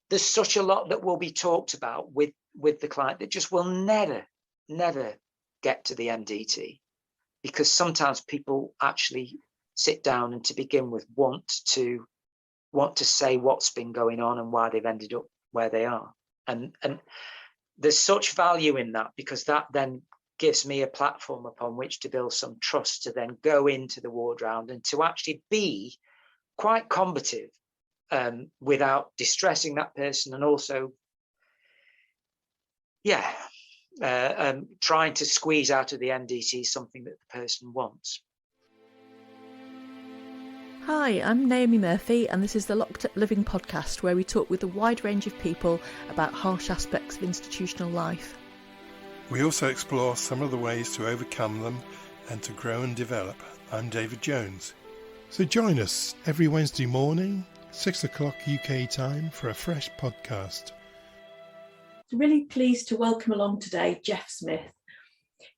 there's such a lot that will be talked about with the client that just will never get to the MDT, because sometimes people actually sit down and to begin with want to say what's been going on and why they've ended up where they are. And there's such value in that, because that then gives me a platform upon which to build some trust to then go into the ward round and to actually be quite combative without distressing that person, and also trying to squeeze out of the MDT something that the person wants. Hi, I'm Naomi Murphy, and this is the Locked Up Living podcast, where we talk with a wide range of people about harsh aspects of institutional life. We also explore some of the ways to overcome them and to grow and develop. I'm David Jones. So join us every Wednesday morning, 6 o'clock UK time, for a fresh podcast. Really pleased to welcome along today Geoff Smith.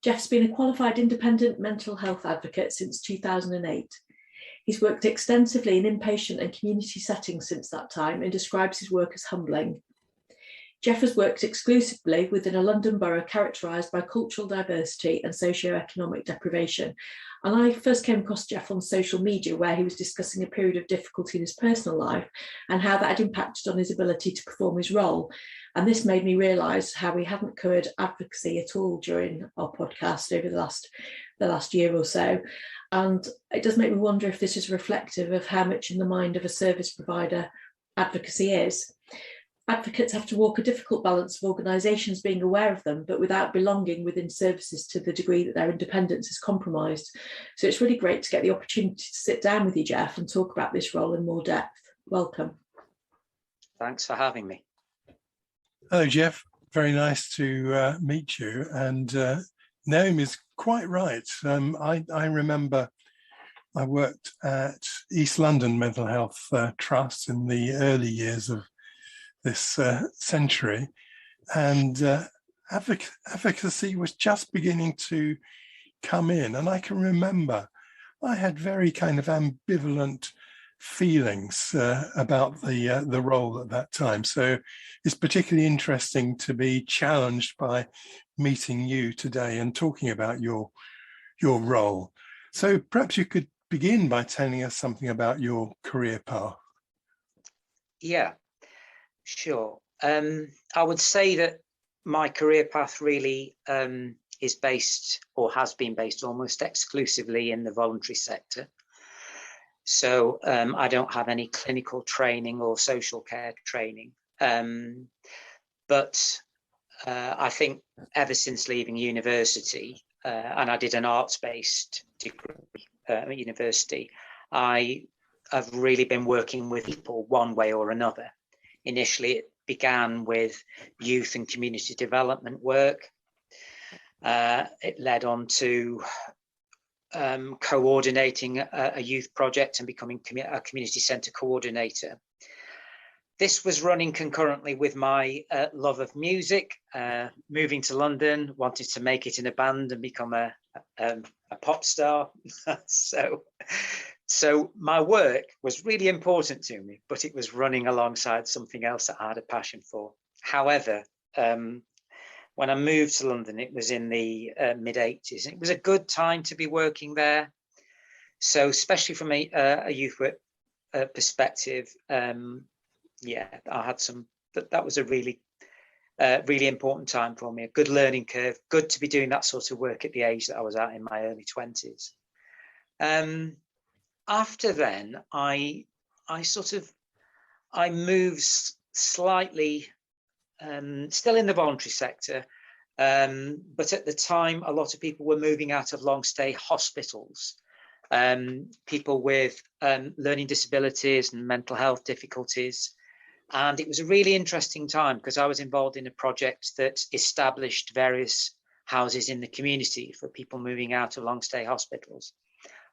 Geoff's been a qualified independent mental health advocate since 2008. He's worked extensively in inpatient and community settings since that time and describes his work as humbling. Geoff has worked exclusively within a London borough characterised by cultural diversity and socio-economic deprivation. And I first came across Geoff on social media, where he was discussing a period of difficulty in his personal life and how that had impacted on his ability to perform his role. And this made me realise how we hadn't covered advocacy at all during our podcast over the last year or so. And it does make me wonder if this is reflective of how much in the mind of a service provider advocacy is. Advocates have to walk a difficult balance of organisations being aware of them, but without belonging within services to the degree that their independence is compromised. So it's really great to get the opportunity to sit down with you, Geoff, and talk about this role in more depth. Welcome. Thanks for having me. Hello, Geoff. Very nice to meet you. And Naomi's quite right. I remember I worked at East London Mental Health Trust in the early years of this century, and advocacy was just beginning to come in. And I can remember I had very kind of ambivalent feelings about the role at that time. So it's particularly interesting to be challenged by meeting you today and talking about your role. So perhaps you could begin by telling us something about your career path. Yeah, sure. I would say that my career path really is based, or has been based, almost exclusively in the voluntary sector. So I don't have any clinical training or social care training. But I think ever since leaving university, and I did an arts-based degree at university, I have really been working with people one way or another. Initially, it began with youth and community development work. It led on to coordinating a youth project and becoming a community centre coordinator. This was running concurrently with my love of music, moving to London, wanted to make it in a band and become a pop star. So my work was really important to me, but it was running alongside something else that I had a passion for. However, when I moved to London, it was in the mid-80s. It was a good time to be working there. So especially from a youth work perspective, I had that was a really important time for me, a good learning curve, good to be doing that sort of work at the age that I was at in my early 20s. After then, I moved slightly, still in the voluntary sector, but at the time, a lot of people were moving out of long stay hospitals, people with learning disabilities and mental health difficulties. And it was a really interesting time because I was involved in a project that established various houses in the community for people moving out of long stay hospitals.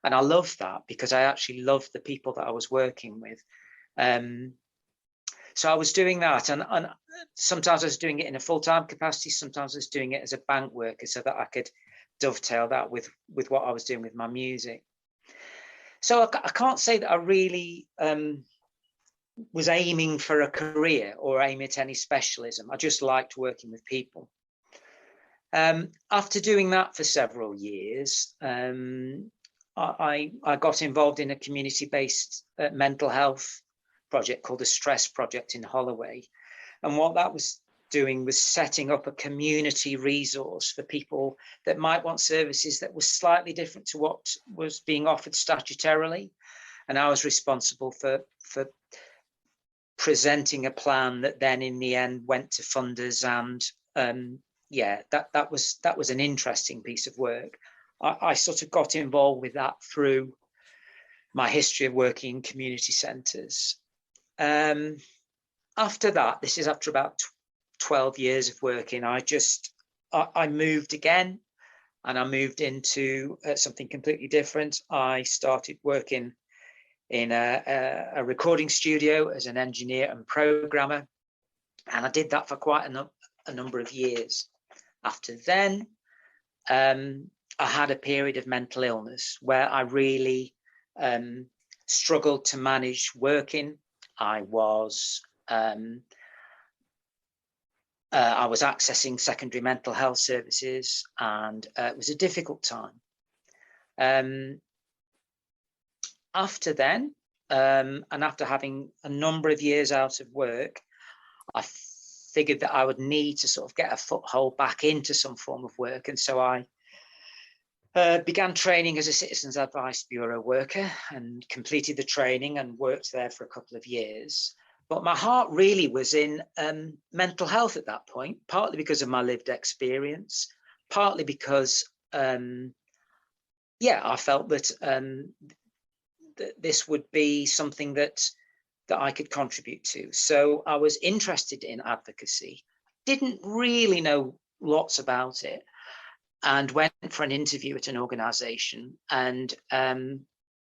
And I loved that because I actually loved the people that I was working with. So I was doing that, and sometimes I was doing it in a full-time capacity, sometimes I was doing it as a bank worker so that I could dovetail that with what I was doing with my music. So I can't say that I really was aiming for a career or aim at any specialism. I just liked working with people. After doing that for several years, I got involved in a community-based mental health project called the Stress Project in Holloway. And what that was doing was setting up a community resource for people that might want services that was slightly different to what was being offered statutorily. And I was responsible for presenting a plan that then in the end went to funders, and that was an interesting piece of work. I sort of got involved with that through my history of working in community centres. After that, this is after about 12 years of working, I moved again, and I moved into something completely different. I started working in a recording studio as an engineer and programmer, and I did that for quite a number of years. After then, I had a period of mental illness where I really struggled to manage working. I was accessing secondary mental health services, and it was a difficult time. After then, and after having a number of years out of work, I figured that I would need to sort of get a foothold back into some form of work. And so I began training as a Citizens Advice Bureau worker and completed the training and worked there for a couple of years. But my heart really was in mental health at that point, partly because of my lived experience, partly because, I felt that that this would be something that I could contribute to. So I was interested in advocacy, didn't really know lots about it, and went for an interview at an organisation, and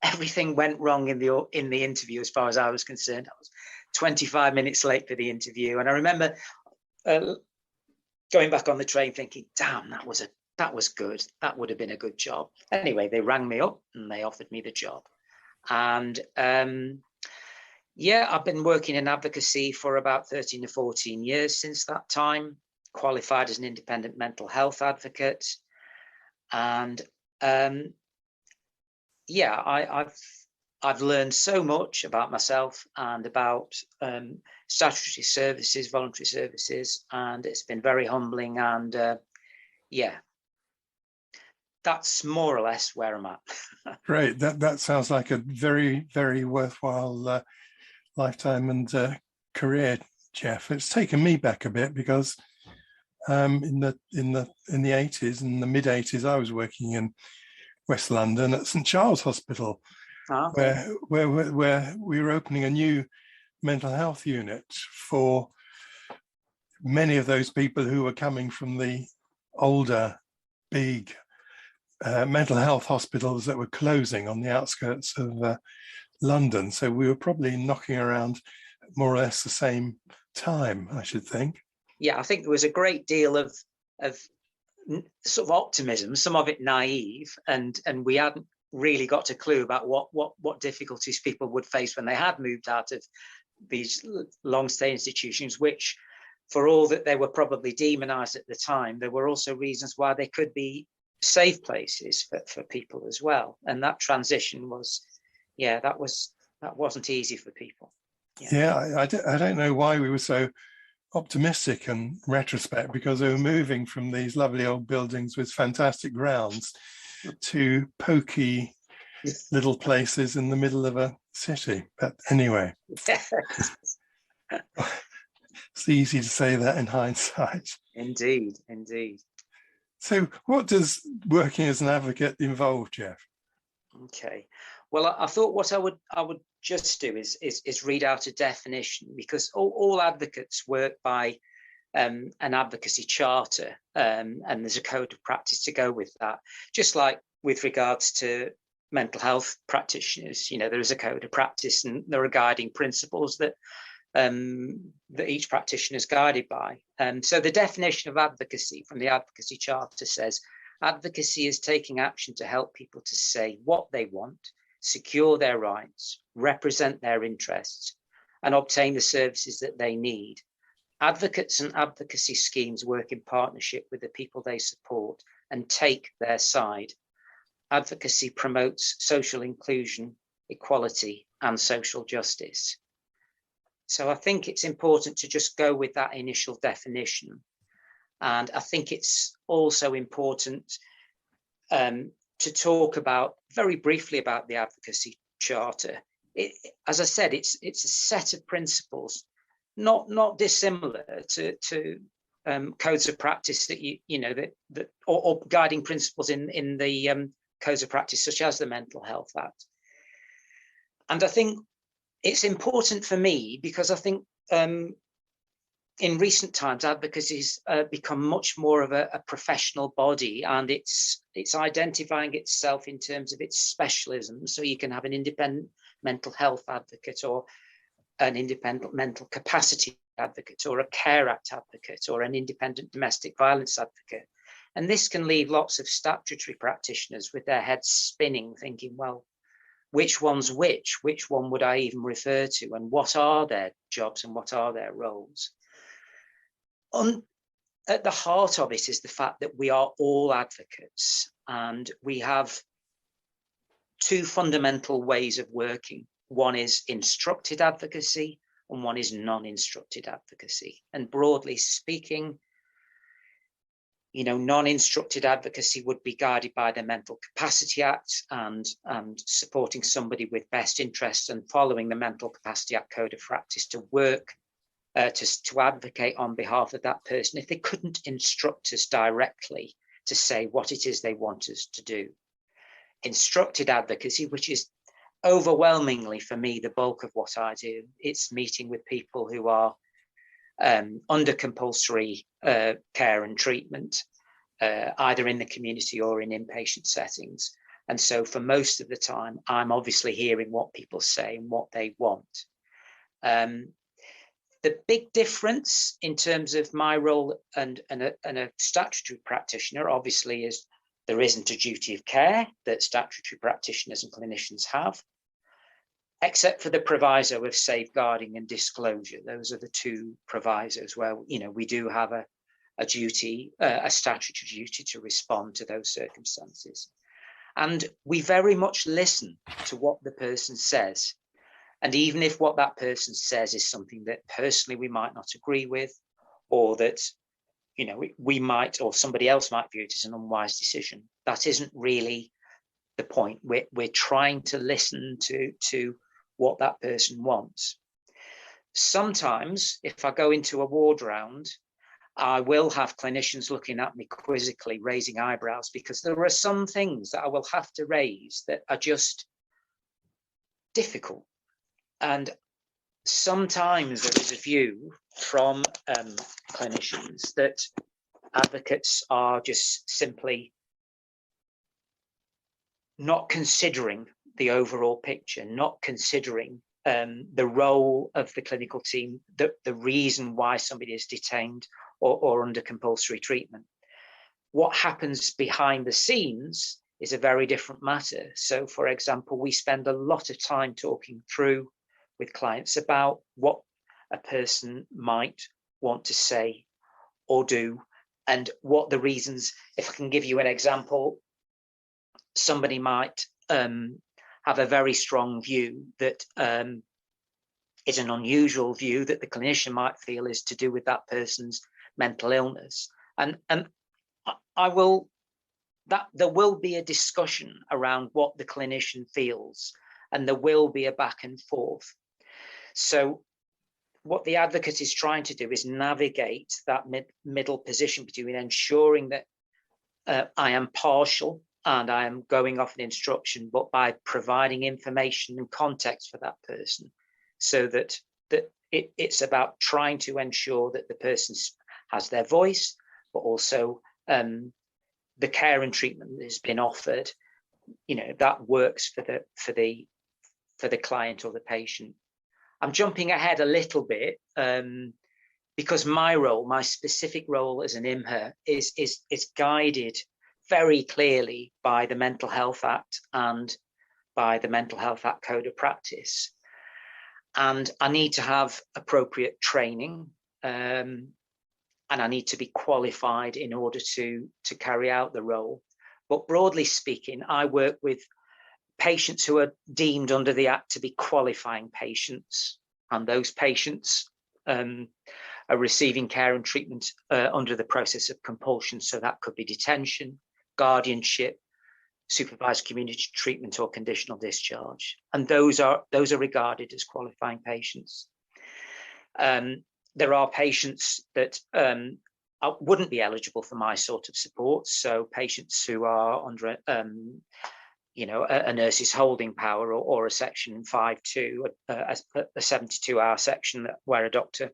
everything went wrong in the interview as far as I was concerned. I was 25 minutes late for the interview, and I remember going back on the train thinking, damn, that was good. That would have been a good job. Anyway, they rang me up and they offered me the job. And I've been working in advocacy for about 13 to 14 years since that time, qualified as an independent mental health advocate. And I've learned so much about myself and about statutory services, voluntary services, and it's been very humbling. And that's more or less where I'm at. Great. That sounds like a very, very worthwhile lifetime and career, Geoff. It's taken me back a bit because in the 80s, in the mid 80s, I was working in West London at St Charles Hospital, where we were opening a new mental health unit for many of those people who were coming from the older, big mental health hospitals that were closing on the outskirts of London. So we were probably knocking around more or less the same time, I should think. Yeah, I think there was a great deal of sort of optimism, some of it naive, and we hadn't really got a clue about what difficulties people would face when they had moved out of these long stay institutions, which, for all that they were probably demonized at the time, there were also reasons why they could be safe places for people as well. And that transition was, that wasn't easy for people. I don't know why we were so optimistic in retrospect, because they were moving from these lovely old buildings with fantastic grounds to pokey little places in the middle of a city. But anyway, it's easy to say that in hindsight. Indeed. So what does working as an advocate involve, Geoff? Okay. Well, I thought what I would just do is read out a definition, because all advocates work by an advocacy charter, and there's a code of practice to go with that. Just like with regards to mental health practitioners, there is a code of practice, and there are guiding principles that each practitioner is guided by. So the definition of advocacy from the Advocacy Charter says, advocacy is taking action to help people to say what they want, secure their rights, represent their interests, and obtain the services that they need. Advocates and advocacy schemes work in partnership with the people they support and take their side. Advocacy promotes social inclusion, equality, and social justice. So I think it's important to just go with that initial definition. And I think it's also important to talk about very briefly about the advocacy charter. As I said, it's a set of principles, not dissimilar to codes of practice that or guiding principles in the codes of practice, such as the Mental Health Act. And I think it's important for me because I think in recent times, advocacy has become much more of a professional body, and it's identifying itself in terms of its specialism. So you can have an independent mental health advocate, or an independent mental capacity advocate, or a Care Act advocate, or an independent domestic violence advocate. And this can leave lots of statutory practitioners with their heads spinning, thinking, well, which one's which one would I even refer to, and what are their jobs and what are their roles? At the heart of it is the fact that we are all advocates, and we have two fundamental ways of working. One is instructed advocacy and one is non-instructed advocacy. And broadly speaking, non-instructed advocacy would be guided by the Mental Capacity Act and supporting somebody with best interests and following the Mental Capacity Act Code of Practice to work to advocate on behalf of that person if they couldn't instruct us directly to say what it is they want us to do. Instructed advocacy, which is overwhelmingly for me the bulk of what I do, it's meeting with people who are under compulsory care and treatment, either in the community or in inpatient settings. And so for most of the time, I'm obviously hearing what people say and what they want. The big difference in terms of my role and a statutory practitioner, obviously, is there isn't a duty of care that statutory practitioners and clinicians have, except for the proviso of safeguarding and disclosure. Those are the two provisos where, we do have a duty, a statutory duty to respond to those circumstances. And we very much listen to what the person says. And even if what that person says is something that personally we might not agree with, or that, we might, or somebody else might view it as an unwise decision, that isn't really the point. We're trying to listen to what that person wants. Sometimes, if I go into a ward round, I will have clinicians looking at me quizzically, raising eyebrows, because there are some things that I will have to raise that are just difficult. And sometimes there is a view from clinicians that advocates are just simply not considering the overall picture, not considering the role of the clinical team, the reason why somebody is detained or under compulsory treatment. What happens behind the scenes is a very different matter. So, for example, we spend a lot of time talking through with clients about what a person might want to say or do, and what the reasons. If I can give you an example, somebody might have a very strong view that is an unusual view that the clinician might feel is to do with that person's mental illness, and there will be a discussion around what the clinician feels, and there will be a back and forth. So what the advocate is trying to do is navigate that middle position between ensuring that I am partial and I am going off an instruction, but by providing information and context for that person, so that it's about trying to ensure that the person has their voice, but also the care and treatment that has been offered, that works for the client or the patient. I'm jumping ahead a little bit because my specific role as an IMHA is guided very clearly by the Mental Health Act and by the Mental Health Act Code of Practice. and I need to have appropriate training, and I need to be qualified in order to carry out the role. But broadly speaking, I work with patients who are deemed under the Act to be qualifying patients, and those patients are receiving care and treatment under the process of compulsion. So that could be detention, guardianship, supervised community treatment, or conditional discharge, and those are regarded as qualifying patients. There are patients that wouldn't be eligible for my sort of support. So patients who are under a nurse's holding power, or a section 5.2, a 72-hour section where a doctor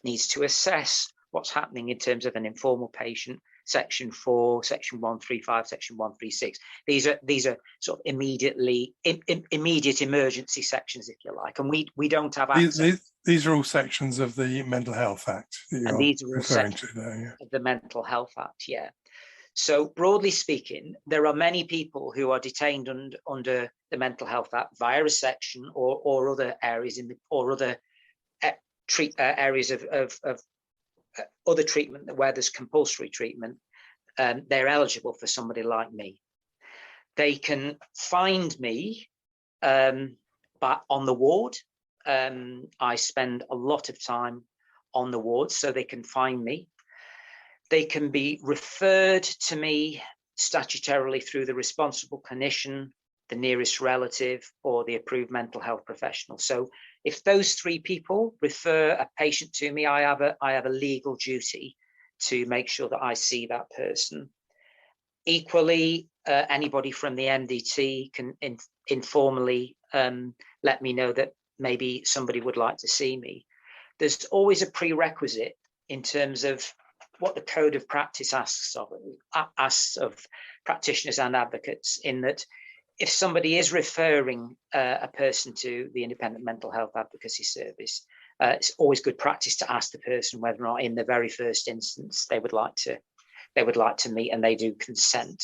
needs to assess what's happening in terms of an informal patient. Section 4, Section 135, Section 136. These are sort of immediate emergency sections, if you like, and we don't have access. These are all sections of the Mental Health Act that you're referring to there, yeah. Of the Mental Health Act, yeah. So broadly speaking, there are many people who are detained under the Mental Health Act via a section or other areas other areas of other treatment where there's compulsory treatment. They're eligible for somebody like me. They can find me but on the ward. I spend a lot of time on the ward, so they can find me. They can be referred to me statutorily through the responsible clinician, the nearest relative, or the approved mental health professional. So if those three people refer a patient to me, I have a legal duty to make sure that I see that person. Equally, anybody from the MDT can informally let me know that maybe somebody would like to see me. There's always a prerequisite in terms of what the code of practice asks of practitioners and advocates, in that if somebody is referring a person to the Independent Mental Health Advocacy Service, it's always good practice to ask the person whether or not in the very first instance they would like to meet, and they do consent.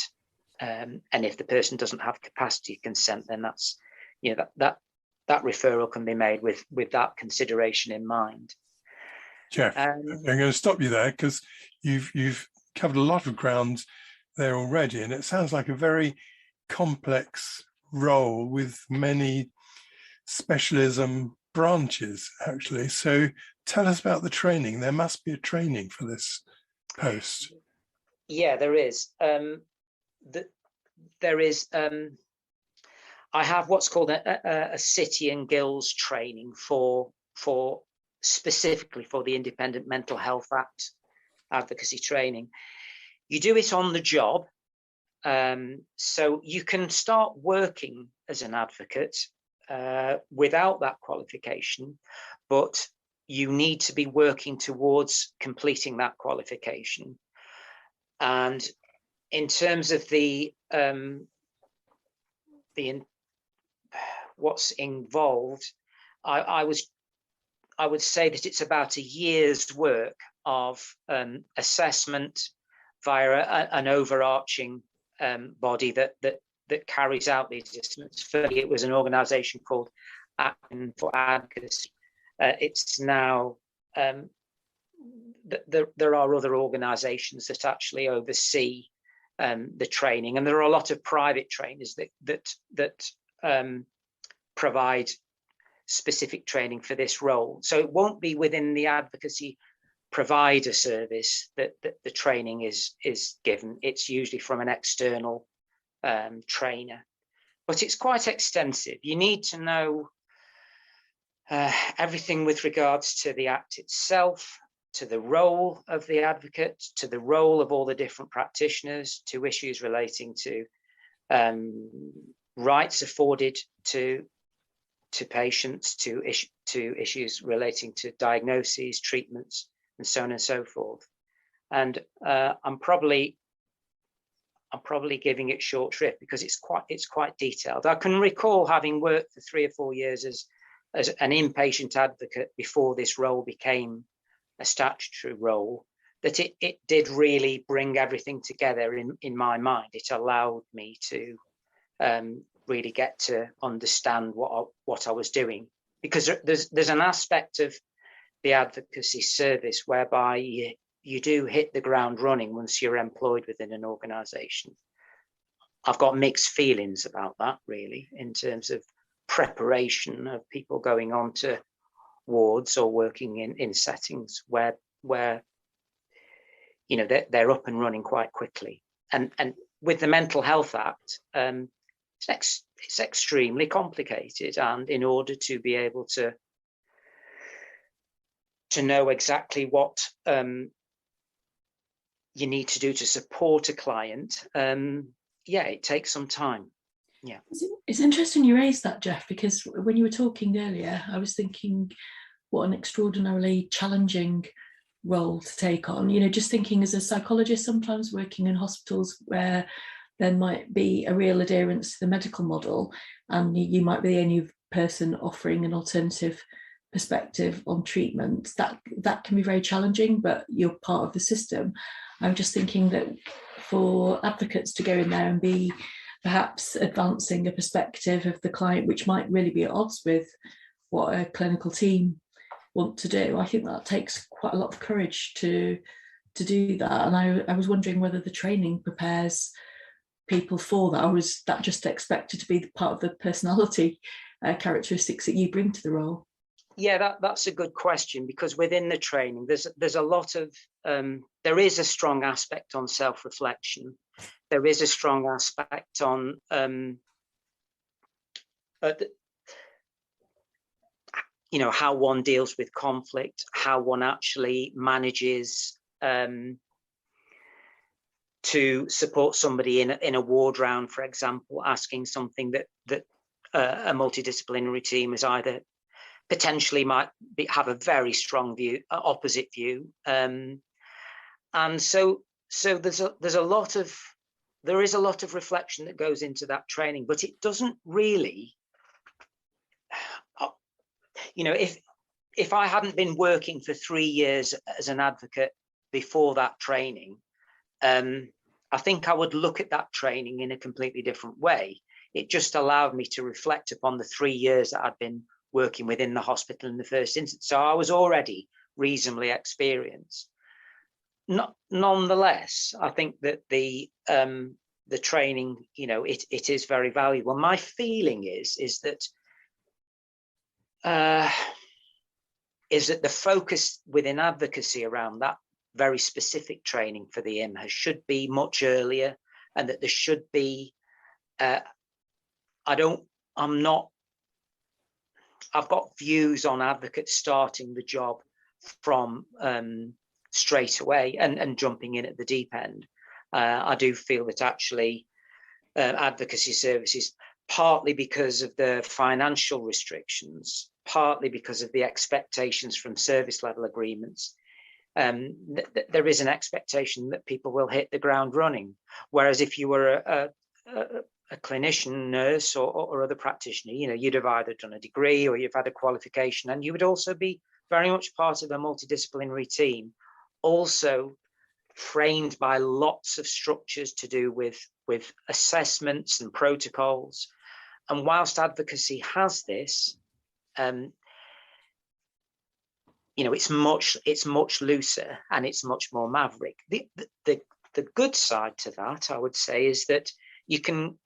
And if the person doesn't have capacity to consent, then that's, that referral can be made with that consideration in mind. Geoff, I'm going to stop you there because you've covered a lot of ground there already, and it sounds like a very complex role with many specialism branches, actually. So tell us about the training. There must be a training for this post. Yeah, there is. I have what's called a City and Guilds training for specifically for the Independent Mental Health Act advocacy training. You do it on the job. So you can start working as an advocate without that qualification, but you need to be working towards completing that qualification. And in terms of what's involved, I would say that it's about a year's work of assessment via an overarching body that carries out these assessments. First, it was an organisation called Action for Advocacy. It's now there are other organisations that actually oversee the training, and there are a lot of private trainers that provide specific training for this role. So it won't be within the advocacy provider service that the training is given. It's usually from an external trainer, but it's quite extensive. You need to know everything with regards to the Act itself, to the role of the advocate, to the role of all the different practitioners, to issues relating to rights afforded to patients, to issues relating to diagnoses, treatments, and so on and so forth. And I'm probably giving it short shrift because it's quite detailed. I can recall having worked for 3 or 4 years as an inpatient advocate before this role became a statutory role, that it did really bring everything together in my mind. It allowed me to really get to understand what I was doing because there's an aspect of the advocacy service whereby you do hit the ground running once you're employed within an organisation. I've got mixed feelings about that, really, in terms of preparation of people going on to wards or working in settings where you know they're up and running quite quickly. And with the Mental Health Act, it's extremely complicated, and in order to be able to know exactly what you need to do to support a client, it takes some time. Yeah, it's interesting you raised that, Geoff, because when you were talking earlier, I was thinking what an extraordinarily challenging role to take on. You know, just thinking as a psychologist, sometimes working in hospitals where there might be a real adherence to the medical model, and you might be the only person offering an alternative perspective on treatment. That can be very challenging, but you're part of the system. I'm just thinking that for advocates to go in there and be perhaps advancing a perspective of the client, which might really be at odds with what a clinical team want to do, I think that takes quite a lot of courage to do that. And I was wondering whether the training prepares people for that, or was that just expected to be part of the personality characteristics that you bring to the role? Yeah, that's a good question, because within the training, there's a lot of there is a strong aspect on self-reflection. There is a strong aspect on you know, how one deals with conflict, how one actually manages to support somebody in a ward round, for example, asking something that a multidisciplinary team is either potentially might have a very strong view, opposite view, and so there is a lot of reflection that goes into that training, but it doesn't really, you know, if I hadn't been working for 3 years as an advocate before that training, I think I would look at that training in a completely different way. It just allowed me to reflect upon the 3 years that I'd been working within the hospital in the first instance. So I was already reasonably experienced. Nonetheless, I think that the training, you know, it is very valuable. My feeling is that the focus within advocacy around that very specific training for the IMHA should be much earlier, and that there should be I've got views on advocates starting the job from straight away and jumping in at the deep end. I do feel that actually advocacy services, partly because of the financial restrictions, partly because of the expectations from service level agreements, there is an expectation that people will hit the ground running. Whereas if you were a clinician, nurse, or other practitioner, you know, you'd have either done a degree or you've had a qualification, and you would also be very much part of a multidisciplinary team, also framed by lots of structures to do with assessments and protocols. And whilst advocacy has this, you know, it's much looser and it's much more maverick. The good side to that, I would say, is that you can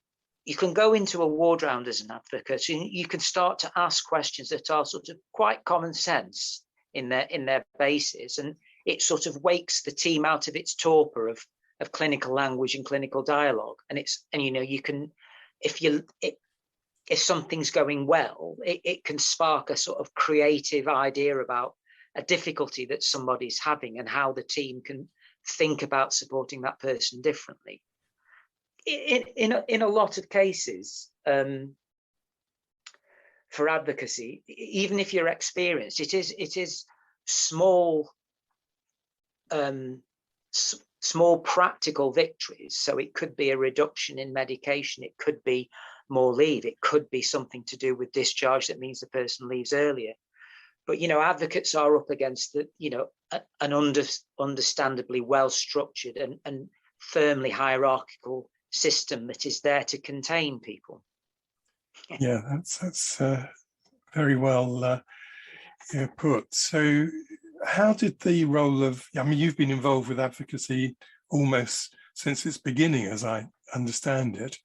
go into a ward round as an advocate, and you can start to ask questions that are sort of quite common sense in their basis, and it sort of wakes the team out of its torpor of clinical language and clinical dialogue. And you know, you can, if something's going well, it can spark a sort of creative idea about a difficulty that somebody's having and how the team can think about supporting that person differently. In a lot of cases, for advocacy, even if you're experienced, it is small practical victories. So it could be a reduction in medication, it could be more leave, it could be something to do with discharge that means the person leaves earlier. But, you know, advocates are up against an understandably well-structured and firmly hierarchical system that is there to contain people. Yeah, that's very well put. So how did the role of, I mean, you've been involved with advocacy almost since its beginning, as I understand it.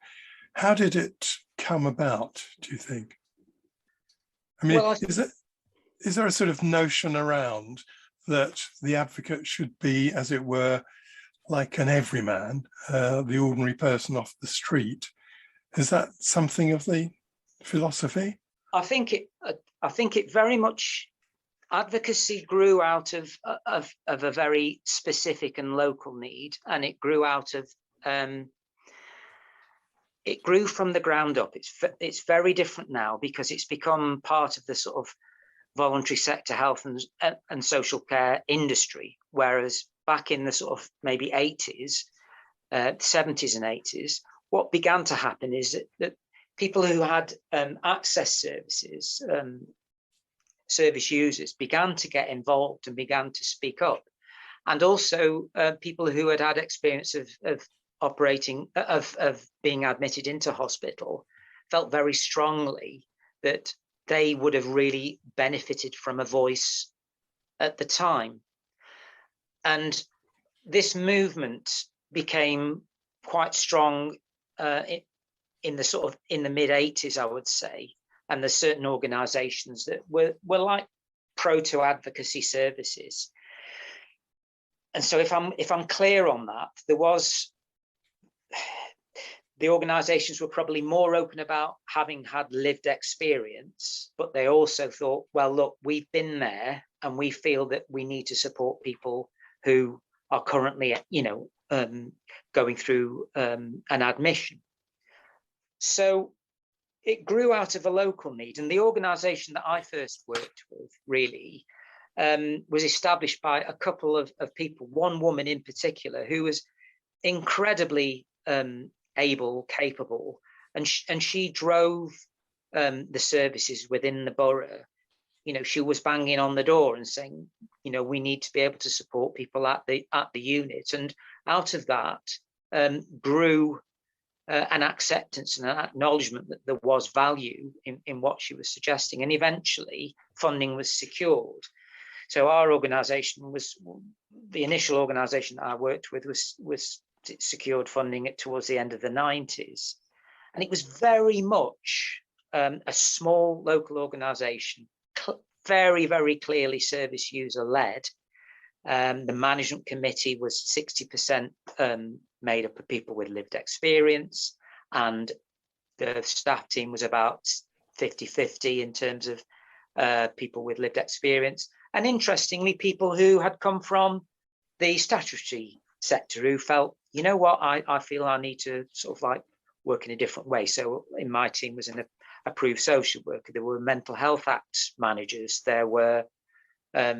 How did it come about, do you think? I mean, Well, is there a sort of notion around that the advocate should be, as it were, like an everyman, the ordinary person off the street? Is that something of the philosophy? I think it very much, advocacy grew out of a very specific and local need, and it grew out of it grew from the ground up. It's very different now because it's become part of the sort of voluntary sector health and social care industry, whereas back in the sort of maybe 80s, 70s and 80s, what began to happen is that people who had access services, service users, began to get involved and began to speak up. And also people who had experience of operating, of being admitted into hospital, felt very strongly that they would have really benefited from a voice at the time. And this movement became quite strong in the mid 80s, I would say. And there's certain organizations that were like proto advocacy services. And so if I'm clear on that, the organizations were probably more open about having had lived experience, but they also thought, well, look, we've been there and we feel that we need to support people who are currently, going through an admission. So it grew out of a local need, and the organization that I first worked with really was established by a couple of people, one woman in particular who was incredibly able, capable, and she drove the services within the borough. She was banging on the door and saying, we need to be able to support people at the unit, and out of that grew an acceptance and an acknowledgement that there was value in what she was suggesting, and eventually funding was secured. So our organisation was, the initial organisation that I worked with was secured funding towards the end of the 90s, and it was very much a small local organisation, very, very clearly service user led. The management committee was 60% made up of people with lived experience, and the staff team was about 50-50 in terms of people with lived experience. And interestingly, people who had come from the statutory sector who felt, you know what, I feel I need to sort of like work in a different way. So in my team was an approved social worker, there were mental health act managers, there was a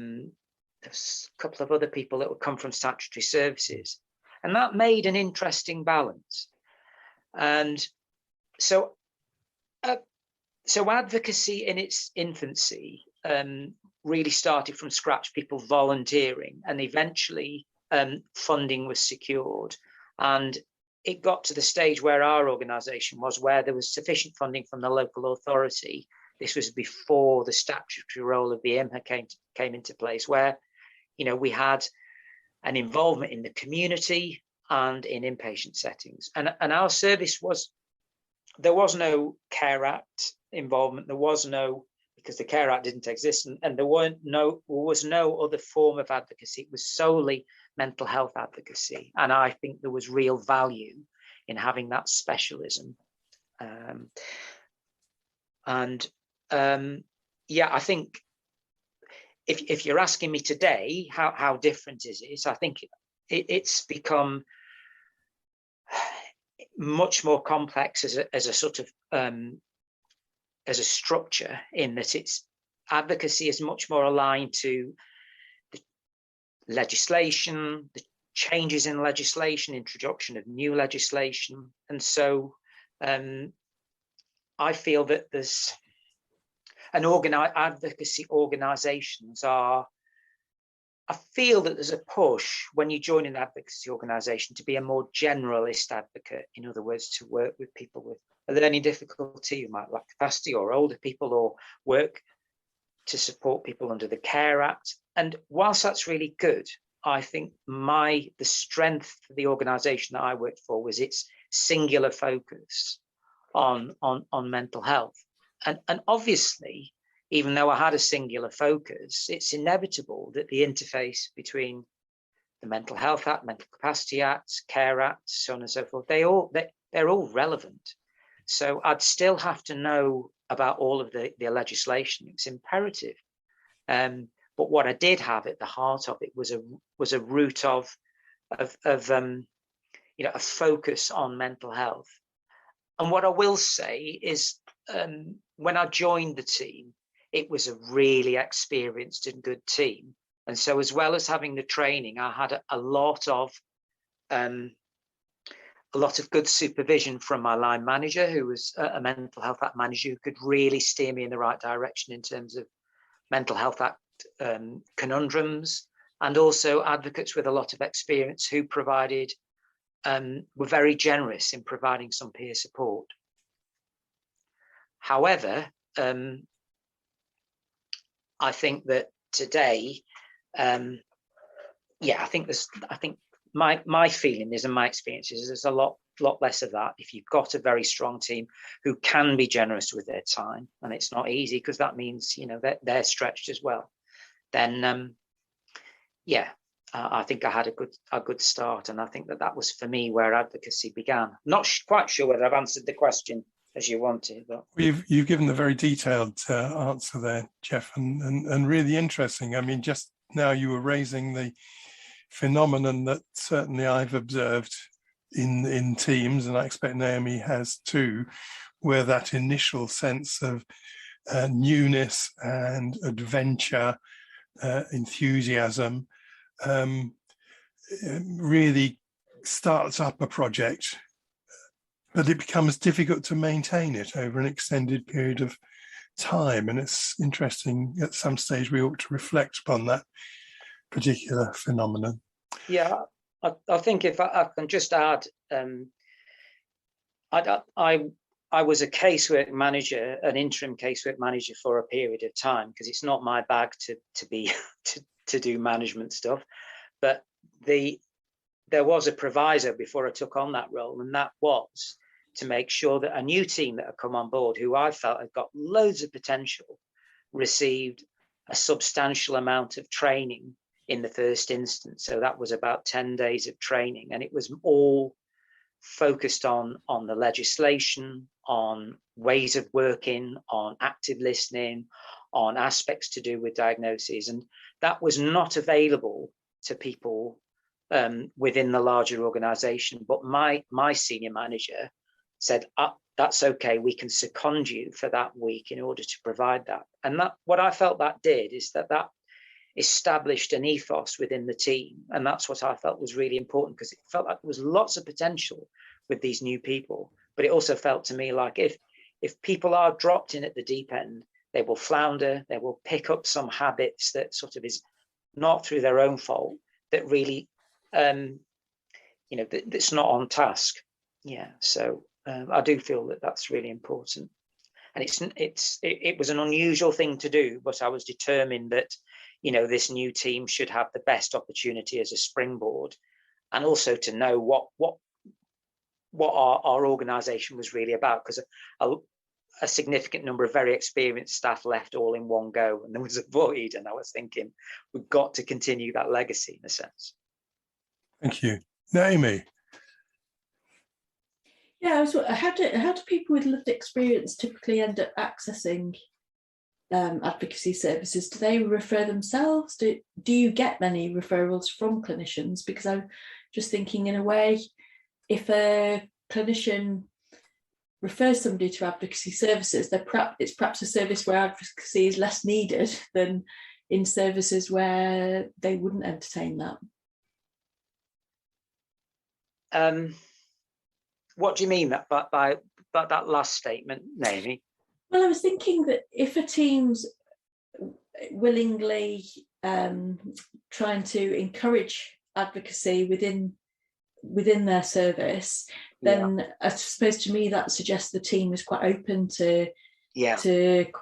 couple of other people that would come from statutory services, and that made an interesting balance. And so advocacy in its infancy really started from scratch, people volunteering, and eventually funding was secured, and it got to the stage where our organisation was, where there was sufficient funding from the local authority. This was before the statutory role of the IMHA came into place, where we had an involvement in the community and in inpatient settings. And our service there was no Care Act involvement. There was no, because the Care Act didn't exist, and there was no other form of advocacy. It was solely mental health advocacy. And I think there was real value in having that specialism. I think if you're asking me today, how different is it? I think it's become much more complex as a sort of as a structure, in that its advocacy is much more aligned to the legislation, the changes in legislation, introduction of new legislation. And so I feel that there's advocacy organisations I feel that there's a push when you join an advocacy organisation to be a more generalist advocate. In other words, to work with people with a learning difficulty, who might lack capacity, or older people, or work to support people under the Care Act. And whilst that's really good, I think the strength of the organisation that I worked for was its singular focus on mental health. And obviously, even though I had a singular focus, it's inevitable that the interface between the Mental Health Act, Mental Capacity Act, Care Act, so on and so forth, they're all relevant. So I'd still have to know about all of the legislation. It's imperative. But what I did have at the heart of it was a root of a focus on mental health. And what I will say is, when I joined the team, it was a really experienced and good team. And so, as well as having the training, I had a lot of good supervision from my line manager, who was a Mental Health Act manager, who could really steer me in the right direction in terms of Mental Health Act conundrums, and also advocates with a lot of experience who were very generous in providing some peer support. However, I think that today, I think my feeling is, and my experience is, there's a lot less of that. If you've got a very strong team who can be generous with their time, and it's not easy because that means they're stretched as well, then I think I had a good start, and I think that was for me where advocacy began. Not quite sure whether I've answered the question as you wanted, but you've given a very detailed answer there, Geoff, and really interesting. I mean, just now you were raising the phenomenon that certainly I've observed in teams, and I expect Naomi has too, where that initial sense of newness and adventure, enthusiasm, really starts up a project, but it becomes difficult to maintain it over an extended period of time. And it's interesting, at some stage we ought to reflect upon that particular phenomenon. Yeah, I think if I can just add, I was a casework manager, an interim casework manager for a period of time, because it's not my bag to do management stuff. But there was a proviso before I took on that role, and that was to make sure that a new team that had come on board, who I felt had got loads of potential, received a substantial amount of training in the first instance. So that was about 10 days of training, and it was all focused on the legislation, on ways of working, on active listening, on aspects to do with diagnoses. And that was not available to people within the larger organization. But my senior manager said, that's okay, we can second you for that week in order to provide that. And that, what I felt that did is that established an ethos within the team. And that's what I felt was really important, because it felt like there was lots of potential with these new people. But it also felt to me like if people are dropped in at the deep end, they will flounder, they will pick up some habits that sort of is not through their own fault, that really, that's not on task. Yeah, so I do feel that that's really important. And it was an unusual thing to do, but I was determined that, this new team should have the best opportunity as a springboard, and also to know what our organisation was really about, because a significant number of very experienced staff left all in one go, and there was a void, and I was thinking we've got to continue that legacy in a sense. Thank you. Naomi. Yeah, how do people with lived experience typically end up accessing advocacy services? Do they refer themselves? Do you get many referrals from clinicians? Because I'm just thinking, in a way, if a clinician refers somebody to advocacy services, it's perhaps a service where advocacy is less needed than in services where they wouldn't entertain that. What do you mean by that last statement, Naomi? Well, I was thinking that if a team's willingly trying to encourage advocacy within within their service, then I suppose to me that suggests the team is quite open to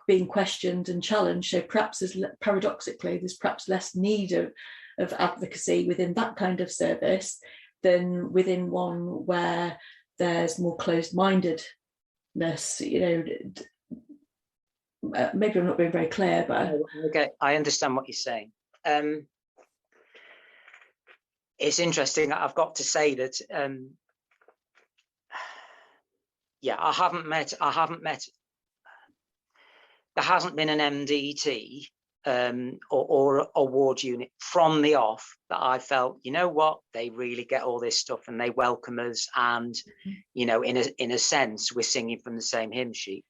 being questioned and challenged. So perhaps paradoxically, there's perhaps less need of advocacy within that kind of service than within one where there's more closed-mindedness. Maybe I'm not being very clear, but okay, I understand what you're saying. It's interesting. I've got to say that I haven't met. There hasn't been an MDT or award unit from the off that I felt, you know what, they really get all this stuff and they welcome us, and in a sense we're singing from the same hymn sheet.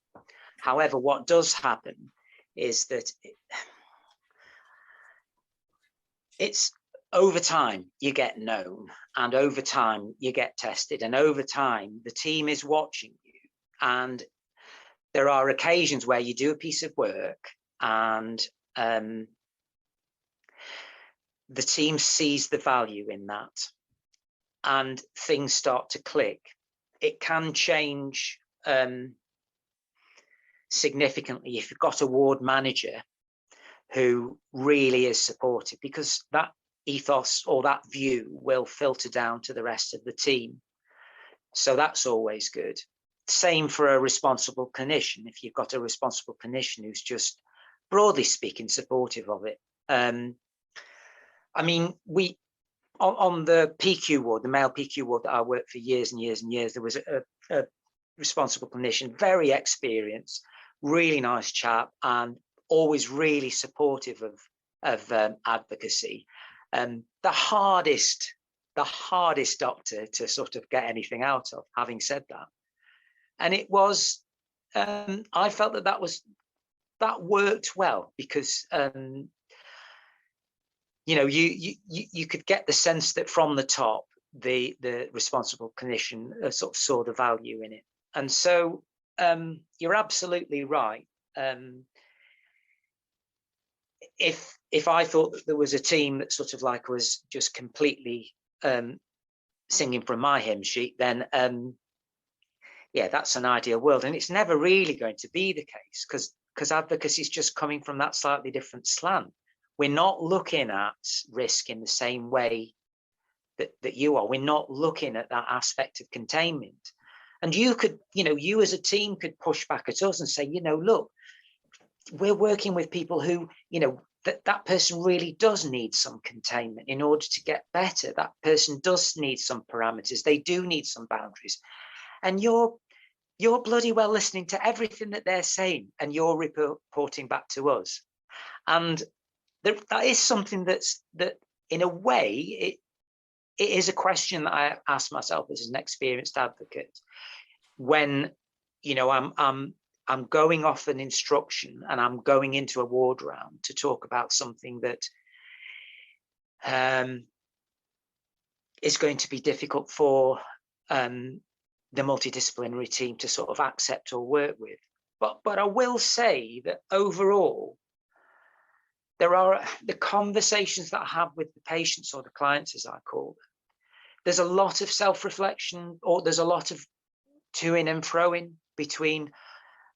However, what does happen is that it's over time you get known, and over time you get tested, and over time the team is watching you. And there are occasions where you do a piece of work and the team sees the value in that and things start to click. It can change significantly if you've got a ward manager who really is supportive, because that ethos or that view will filter down to the rest of the team. So that's always good. Same for a responsible clinician. If you've got a responsible clinician who's just, broadly speaking, supportive of it. I mean, we on the PQ ward, the male PQ ward that I worked for years and years and years, there was a responsible clinician, very experienced, really nice chap, and always really supportive of advocacy. The hardest doctor to sort of get anything out of, having said that. And it was, I felt that worked well, because you could get the sense that from the top, the responsible clinician sort of saw the value in it. And so you're absolutely right. If I thought that there was a team that sort of like was just completely singing from my hymn sheet, then that's an ideal world. And it's never really going to be the case, because advocacy is just coming from that slightly different slant. We're not looking at risk in the same way that you are. We're not looking at that aspect of containment. And you could, you as a team could push back at us and say, look, we're working with people who, that person really does need some containment in order to get better. That person does need some parameters. They do need some boundaries. And you're bloody well listening to everything that they're saying, and you're reporting back to us. And that is something that in a way, it is a question that I ask myself as an experienced advocate when, I'm going off an instruction and I'm going into a ward round to talk about something that is going to be difficult for the multidisciplinary team to sort of accept or work with. But I will say that overall, there are the conversations that I have with the patients, or the clients, as I call them. There's a lot of self-reflection, or there's a lot of to-in and fro-in between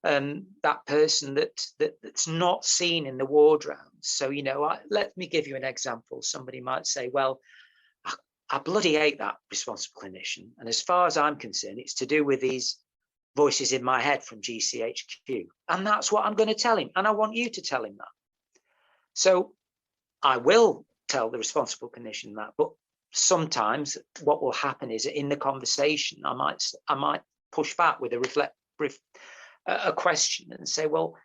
that person that's not seen in the ward rounds. So, let me give you an example. Somebody might say, well, I bloody hate that responsible clinician. And as far as I'm concerned, it's to do with these voices in my head from GCHQ. And that's what I'm going to tell him. And I want you to tell him that. So I will tell the responsible clinician that, but sometimes what will happen is in the conversation, I might push back with a question and say, well,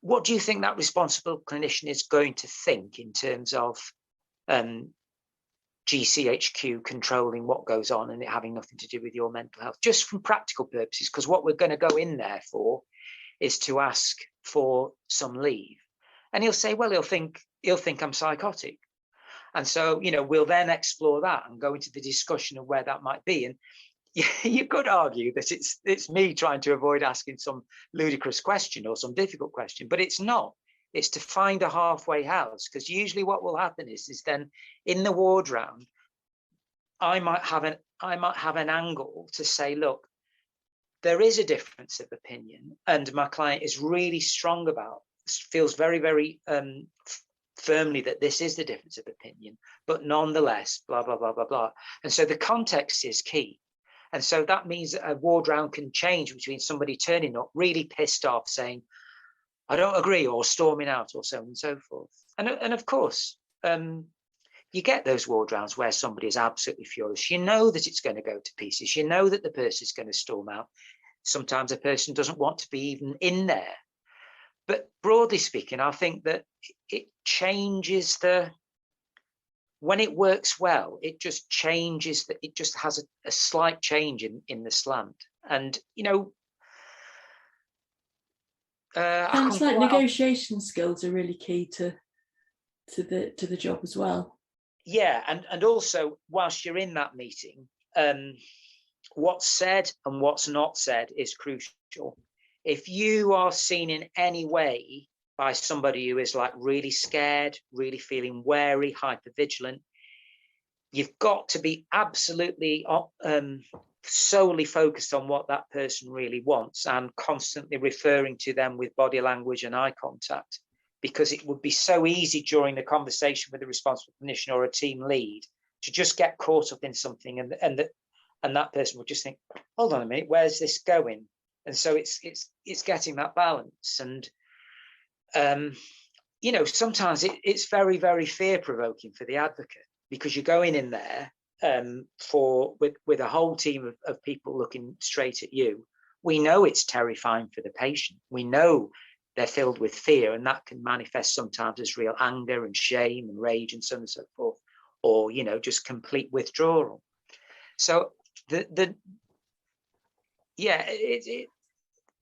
what do you think that responsible clinician is going to think in terms of GCHQ controlling what goes on and it having nothing to do with your mental health, just from practical purposes? Because what we're going to go in there for is to ask for some leave. And he'll say, well, he'll think I'm psychotic. And so, we'll then explore that and go into the discussion of where that might be. And you could argue that it's me trying to avoid asking some ludicrous question or some difficult question, but it's not. It's to find a halfway house, because usually what will happen is then in the ward round, I might have an angle to say, look, there is a difference of opinion, and my client is really strong about, feels very, very firmly that this is the difference of opinion, but nonetheless, blah, blah, blah, blah, blah. And so the context is key. And so that means that a ward round can change between somebody turning up really pissed off saying, I don't agree, or storming out, or so on and so forth. And of course, you get those ward rounds where somebody is absolutely furious. You know that it's going to go to pieces. You know that the person is going to storm out. Sometimes a person doesn't want to be even in there. But broadly speaking, I think that it changes when it works well, it just changes, that it just has a slight change in the slant. And, sounds like negotiation skills are really key to the job as well. Yeah, and also whilst you're in that meeting, what's said and what's not said is crucial. If you are seen in any way by somebody who is like really scared, really feeling wary, hypervigilant, you've got to be absolutely solely focused on what that person really wants and constantly referring to them with body language and eye contact, because it would be so easy during the conversation with the responsible clinician or a team lead to just get caught up in something, and that person would just think, hold on a minute, where's this going? And so it's getting that balance. And sometimes it's very, very fear-provoking for the advocate, because you're going in there with a whole team of people looking straight at you. We know it's terrifying for the patient. We know they're filled with fear, and that can manifest sometimes as real anger and shame and rage and so on and so forth, or just complete withdrawal. So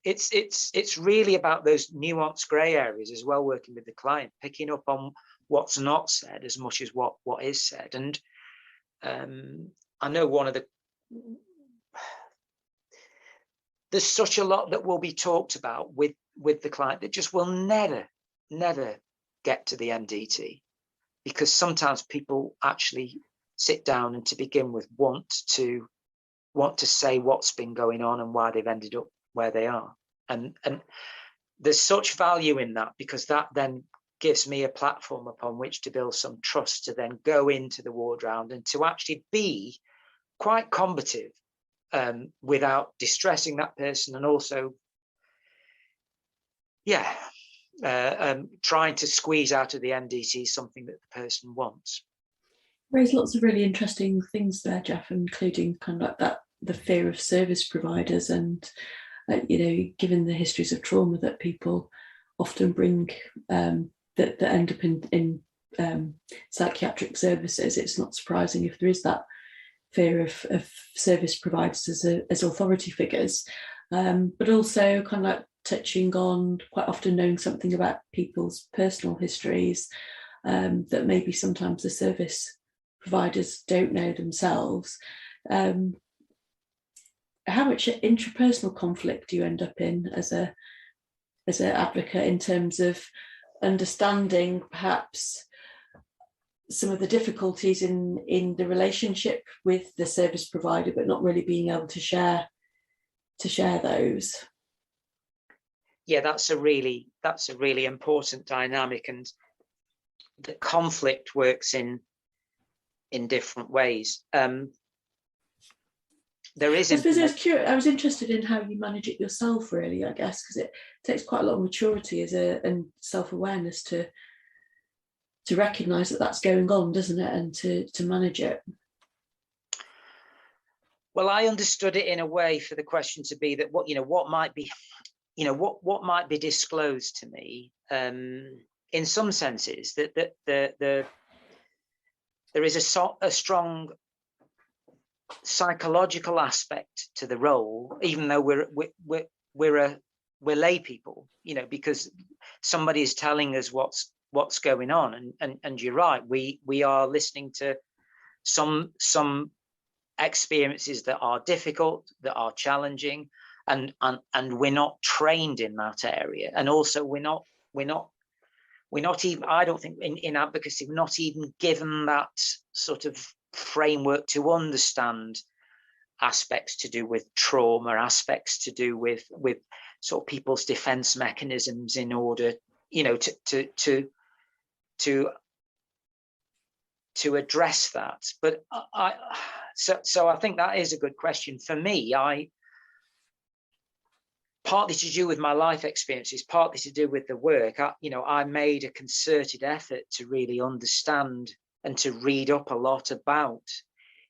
it's really about those nuanced grey areas as well, working with the client, picking up on what's not said as much as what is said. And I know there's such a lot that will be talked about with the client that just will never get to the MDT, because sometimes people actually sit down and to begin with want to say what's been going on and why they've ended up where they are. And there's such value in that, because that then gives me a platform upon which to build some trust to then go into the ward round and to actually be quite combative without distressing that person, and also trying to squeeze out of the MDT something that the person wants. Raise lots of really interesting things there, Geoff, including kind of like that, the fear of service providers, and given the histories of trauma that people often bring that end up in psychiatric services, it's not surprising if there is that fear of service providers as authority figures, but also kind of like touching on quite often knowing something about people's personal histories that maybe sometimes the service providers don't know themselves. How much intrapersonal conflict do you end up in as an advocate, in terms of understanding perhaps some of the difficulties in the relationship with the service provider, but not really being able to share those? Yeah, that's a really important dynamic, and the conflict works in different ways. There is. I was interested in how you manage it yourself, really, I guess, because it takes quite a lot of maturity and self-awareness to recognise that that's going on, doesn't it, and to manage it. Well, I understood it in a way for the question to be that what might be disclosed to me, in some senses, that there is a strong psychological aspect to the role, even though we're lay people, because somebody is telling us what's going on, and you're right, we are listening to some experiences that are difficult, that are challenging, and we're not trained in that area, and also we're not even, I don't think in advocacy, we're not even given that sort of framework to understand aspects to do with trauma, aspects to do with sort of people's defense mechanisms in order, you know, to address that. But so I think that is a good question. For me, partly to do with my life experiences, partly to do with the work, I made a concerted effort to really understand and to read up a lot about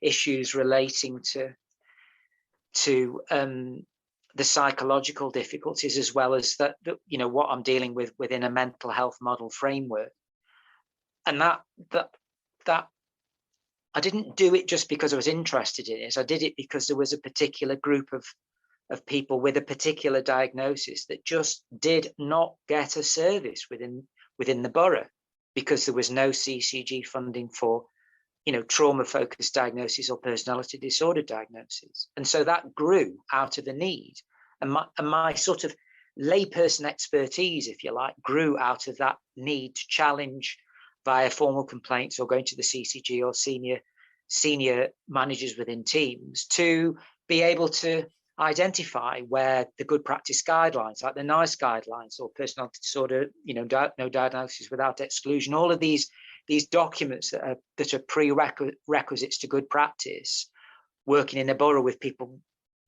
issues relating to the psychological difficulties, as well as that, you know, what I'm dealing with within a mental health model framework. And that I didn't do it just because I was interested in it. I did it because there was a particular group of people with a particular diagnosis that just did not get a service within the borough, because there was no CCG funding for, you know, trauma-focused diagnosis or personality disorder diagnosis. And so that grew out of the need. And my sort of layperson expertise, if you like, grew out of that need to challenge via formal complaints or going to the CCG or senior managers within teams to be able to identify where the good practice guidelines, like the NICE guidelines or personality disorder, you know, no diagnosis without exclusion, all of these documents that are prerequisites to good practice, working in a borough with people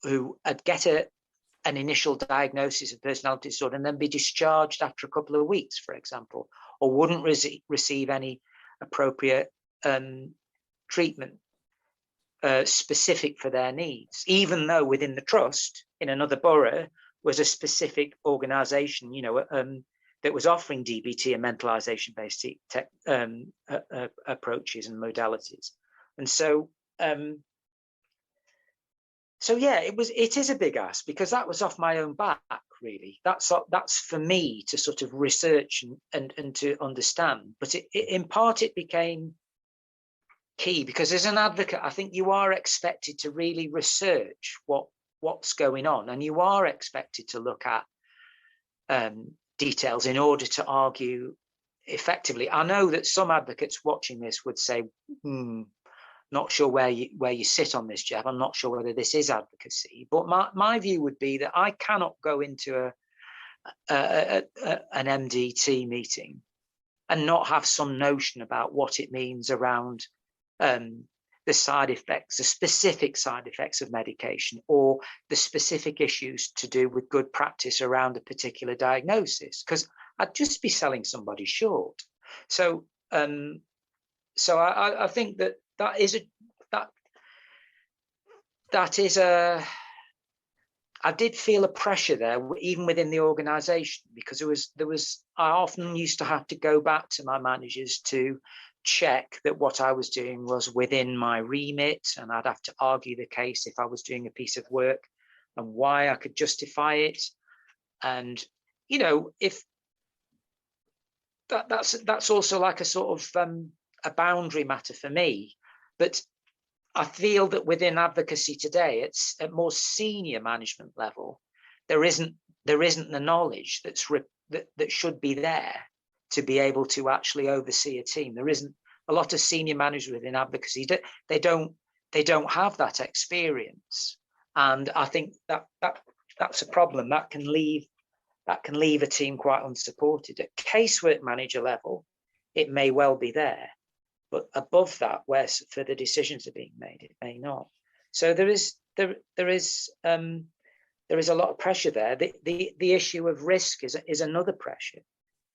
who get an initial diagnosis of personality disorder and then be discharged after a couple of weeks, for example, or wouldn't receive any appropriate treatment specific for their needs, even though within the trust in another borough was a specific organisation, you know, that was offering DBT and mentalisation-based approaches and modalities. And so, yeah, it is a big ask, because that was off my own back, really. That's for me to sort of research and to understand. But in part it became key, because as an advocate, I think you are expected to really research what's going on, and you are expected to look at details in order to argue effectively. I know that some advocates watching this would say, not sure where you sit on this, Geoff. I'm not sure whether this is advocacy. But my view would be that I cannot go into an MDT meeting and not have some notion about what it means around the side effects, the specific side effects of medication, or the specific issues to do with good practice around a particular diagnosis, because I'd just be selling somebody short. So I think that is a I did feel a pressure there, even within the organisation, because I often used to have to go back to my managers to check that what I was doing was within my remit, and I'd have to argue the case if I was doing a piece of work and why I could justify it. And, you know, if that's also like a sort of a boundary matter for me. But I feel that within advocacy today, it's at more senior management level, there isn't the knowledge that should be there to be able to actually oversee a team. There isn't a lot of senior managers within advocacy. They don't have that experience, and I think that's a problem that can leave a team quite unsupported. At casework manager level, it may well be there, but above that, where further decisions are being made, it may not. So there is a lot of pressure there. The issue of risk is another pressure.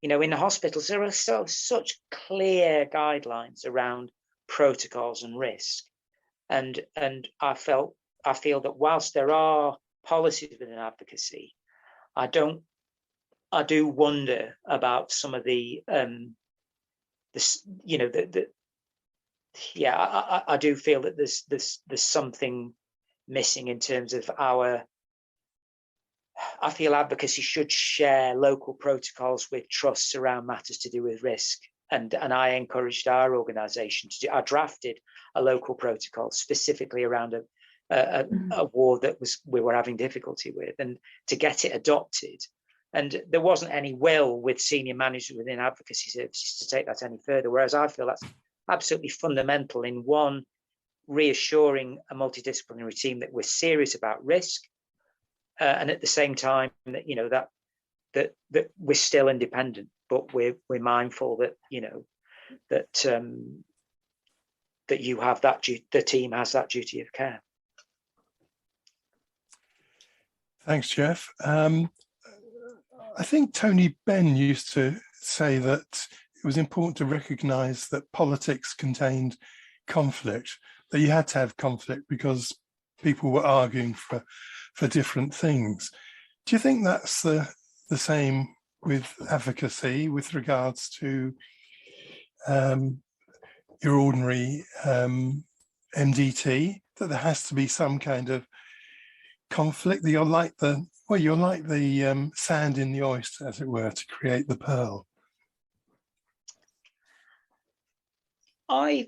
You know, in the hospitals, there are such clear guidelines around protocols and risk, and I feel that whilst there are policies within advocacy, I do wonder about some of the I do feel that there's something missing in terms of I feel advocacy should share local protocols with trusts around matters to do with risk. And I encouraged our organisation to do. I drafted a local protocol specifically around a ward that we were having difficulty with, and to get it adopted. And there wasn't any will with senior managers within advocacy services to take that any further. Whereas I feel that's absolutely fundamental in one, reassuring a multidisciplinary team that we're serious about risk, and at the same time that that we're still independent, but we're mindful that that you have that the team has that duty of care. Thanks, Geoff. I think Tony Benn used to say that it was important to recognise that politics contained conflict, that you had to have conflict because people were arguing for different things. Do you think that's the same with advocacy with regards to your ordinary MDT, that there has to be some kind of conflict, that you're like the sand in the oyster, as it were, to create the pearl? I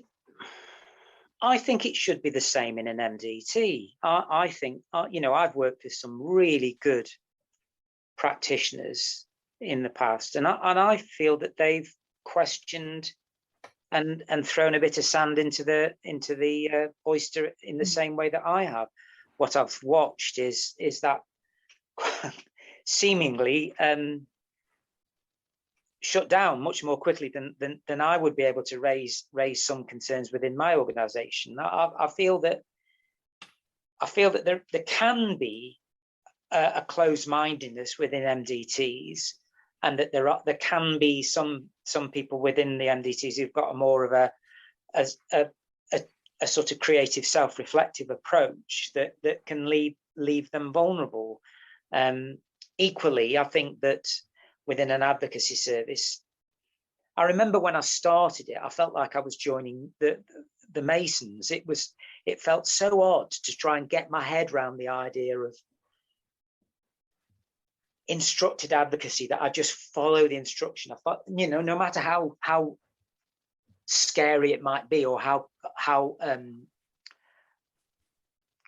think it should be the same in an MDT. I think, I've worked with some really good practitioners in the past, and I feel that they've questioned and thrown a bit of sand into the oyster in the same way that I have. What I've watched is that seemingly shut down much more quickly than I would be able to raise some concerns within my organisation. I feel that there can be a closed-mindedness within MDTs, and that there can be some people within the MDTs who've got a more of a sort of creative, self-reflective approach that can leave them vulnerable. Equally, I think that within an advocacy service, I remember when I started it, I felt like I was joining the Masons. It felt so odd to try and get my head around the idea of instructed advocacy, that I just follow the instruction. I thought, no matter how scary it might be, or how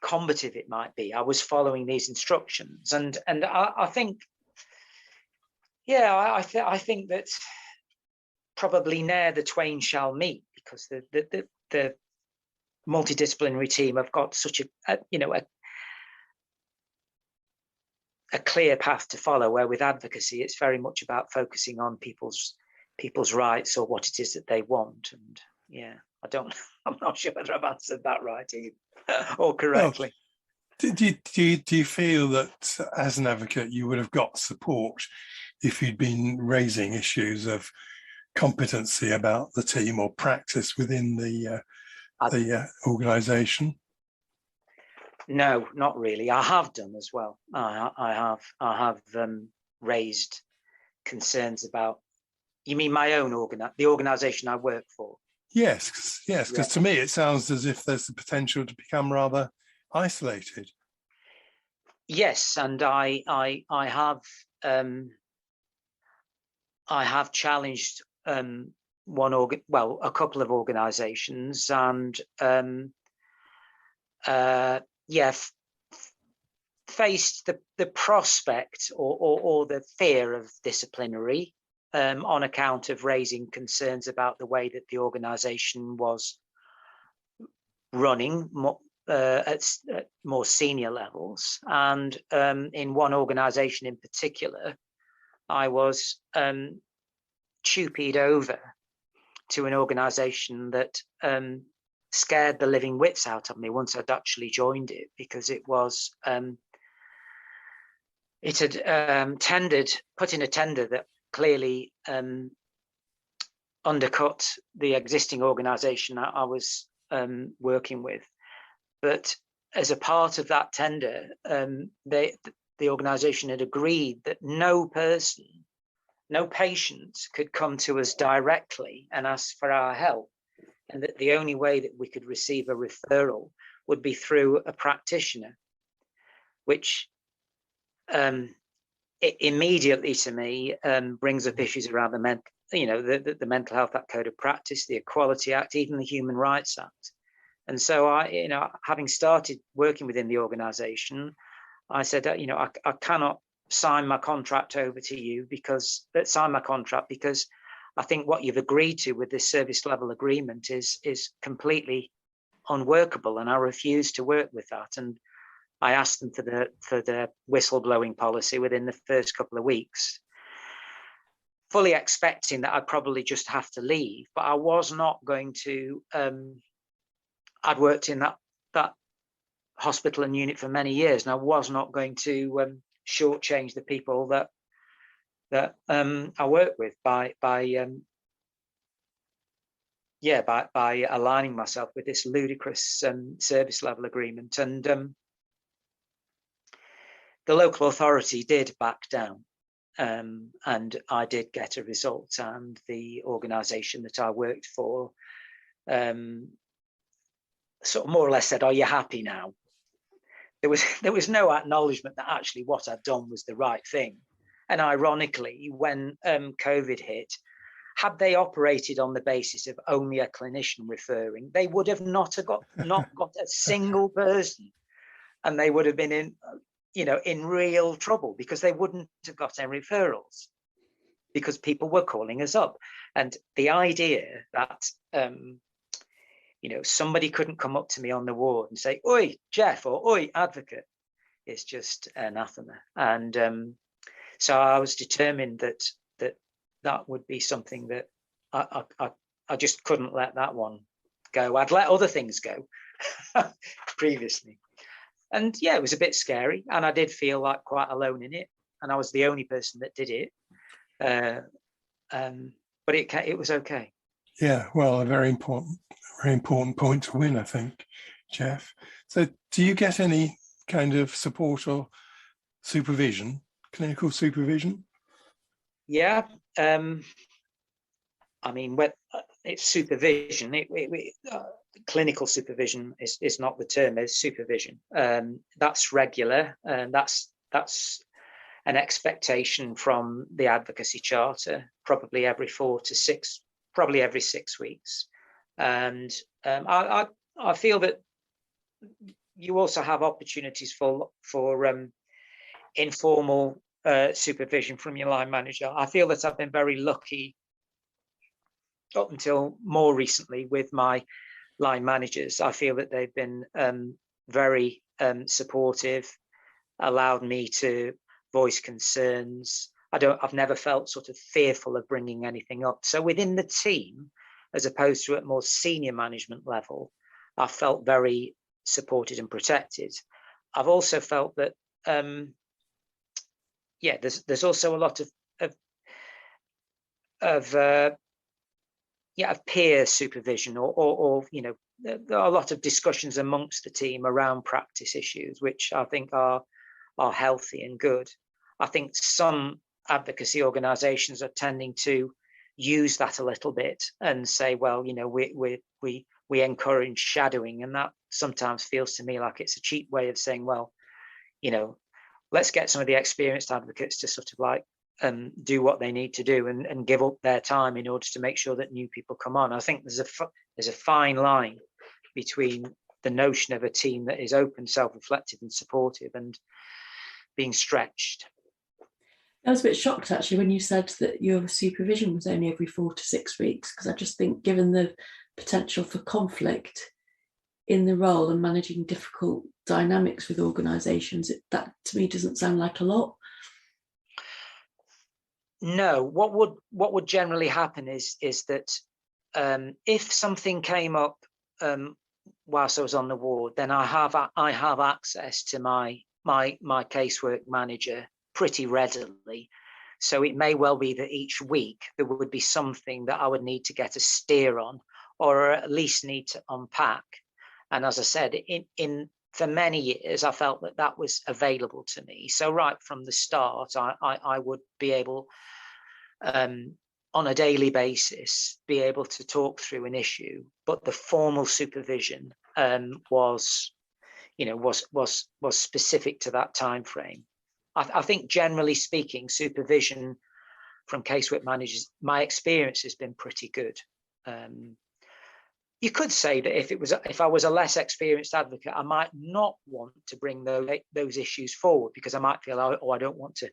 combative it might be, I was following these instructions, and I think, I think that probably ne'er the twain shall meet, because the multidisciplinary team have got such a clear path to follow, where with advocacy it's very much about focusing on people's rights, or what it is that they want. And I'm not sure whether I've answered that right or correctly. Well, do you feel that as an advocate you would have got support if you'd been raising issues of competency about the team or practice within the organisation? No, not really. I have done as well. I have raised concerns about. You mean my own the organisation I work for? Yes, because to me it sounds as if there's the potential to become rather isolated. Yes, and I have challenged a couple of organisations, and faced the prospect or the fear of disciplinary on account of raising concerns about the way that the organisation was running at more senior levels. And in one organisation in particular, I was tupied over to an organisation that scared the living wits out of me once I'd actually joined it, because it was it had put in a tender that clearly undercut the existing organisation that I was working with. But as a part of that tender, the organisation had agreed that no patient could come to us directly and ask for our help, and that the only way that we could receive a referral would be through a practitioner, which it immediately to me brings up issues around the Mental Health Act Code of Practice, the Equality Act, even the Human Rights Act. And so having started working within the organisation, I said, I cannot sign my contract over to you because I think what you've agreed to with this service level agreement is completely unworkable, and I refused to work with that. And I asked them for the whistleblowing policy within the first couple of weeks, fully expecting that I'd probably just have to leave. But I was not going to. I'd worked in that hospital and unit for many years, and I was not going to shortchange the people that I work with by aligning myself with this ludicrous service level agreement. And the local authority did back down, and I did get a result, and the organisation that I worked for sort of more or less said, "Are you happy now?" There was no acknowledgement that actually what I'd done was the right thing. And ironically, when COVID hit, had they operated on the basis of only a clinician referring, they would have not got a single person, and they would have been in real trouble, because they wouldn't have got any referrals, because people were calling us up. And the idea that somebody couldn't come up to me on the ward and say, "Oi, Geoff," or "Oi, advocate," is just anathema. And so I was determined that would be something that I just couldn't let that one go. I'd let other things go previously. And yeah, it was a bit scary, and I did feel like quite alone in it, and I was the only person that did it. But it was okay. Yeah, well, a very important point to win, I think, Geoff. So do you get any kind of support or supervision, clinical supervision? Yeah. I mean, it's supervision. Clinical supervision is not the term. It's supervision. That's regular, and that's an expectation from the advocacy charter, probably every 4 to 6, probably every 6 weeks. And I feel that you also have opportunities for informal supervision from your line manager. I feel that I've been very lucky up until more recently with my line managers. I feel that they've been very supportive, allowed me to voice concerns. I've never felt sort of fearful of bringing anything up. So within the team, as opposed to at more senior management level, I felt very supported and protected. I've also felt that there's also a lot of peer supervision, or there are a lot of discussions amongst the team around practice issues, which I think are healthy and good. I think some advocacy organisations are tending to use that a little bit and say, well, we encourage shadowing, and that sometimes feels to me like it's a cheap way of saying, well, let's get some of the experienced advocates to sort of like do what they need to do and give up their time in order to make sure that new people come on. I think there's a fine line between the notion of a team that is open, self-reflective and supportive, and being stretched. I was a bit shocked actually when you said that your supervision was only every 4 to 6 weeks, because I just think, given the potential for conflict in the role and managing difficult dynamics with organisations, that to me doesn't sound like a lot. No, what would generally happen is that if something came up whilst I was on the ward, then I have access to my casework manager pretty readily. So it may well be that each week there would be something that I would need to get a steer on, or at least need to unpack. And as I said, for many years, I felt that was available to me. So right from the start, I would be able, on a daily basis, be able to talk through an issue. But the formal supervision was specific to that time frame. I think, generally speaking, supervision from casework managers, my experience has been pretty good. You could say that if I was a less experienced advocate, I might not want to bring those issues forward, because I might feel, I don't want to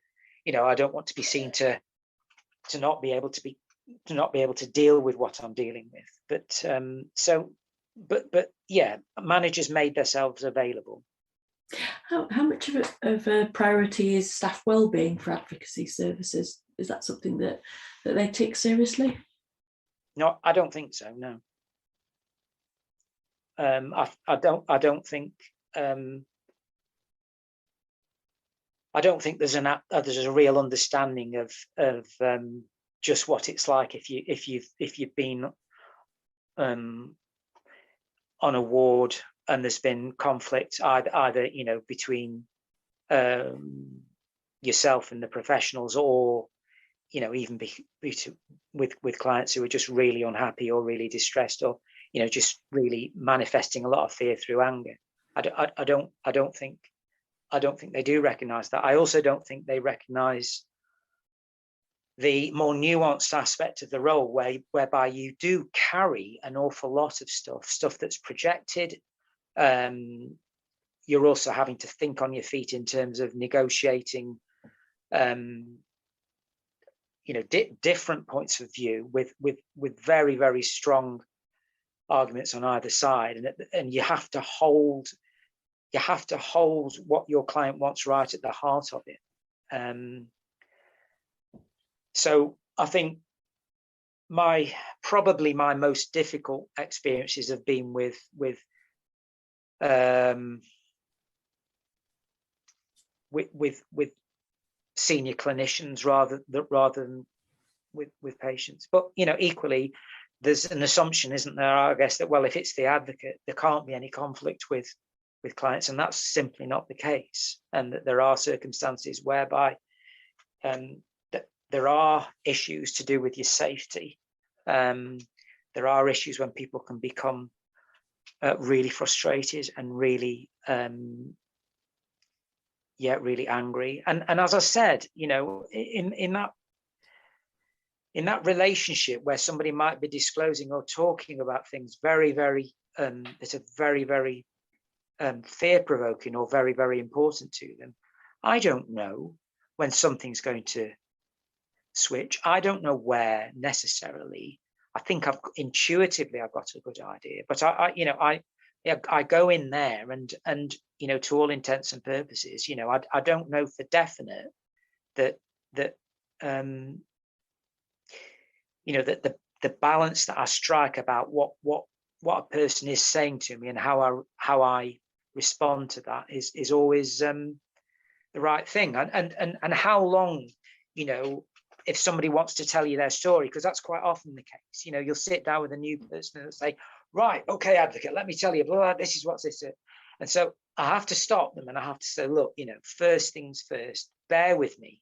be seen to not be able to deal with what I'm dealing with. But so but yeah, managers made themselves available. How much of a priority is staff wellbeing for advocacy services? Is that something that they take seriously? No, I don't think so. No, I don't think. I don't think there's a real understanding of just what it's like if you've been on a ward and there's been conflict either between yourself and the professionals, or even with clients who are just really unhappy or really distressed, or just really manifesting a lot of fear through anger. I don't think they do recognize that. I also don't think they recognize the more nuanced aspect of the role, whereby you do carry an awful lot of stuff that's projected. You're also having to think on your feet in terms of negotiating different points of view with very, very strong arguments on either side, and you have to hold what your client wants right at the heart of it. So I think probably my most difficult experiences have been with senior clinicians rather than with patients. But equally, there's an assumption, isn't there, I guess, that, well, if it's the advocate, there can't be any conflict with clients, and that's simply not the case, and that there are circumstances whereby there are issues to do with your safety. There are issues when people can become really frustrated and really really angry, and as I said, in that relationship where somebody might be disclosing or talking about things very, very that are very, very fear-provoking or very, very important to them, I don't know when something's going to switch. I don't know where necessarily. I think intuitively I've got a good idea, but I go in there and to all intents and purposes, I don't know for definite that that the balance that I strike about what a person is saying to me and how I respond to that is always the right thing, and how long, if somebody wants to tell you their story, because that's quite often the case. You'll sit down with a new person and say, right, okay, advocate, let me tell you, blah, this is what's this. And so I have to stop them and I have to say, look, first things first, bear with me.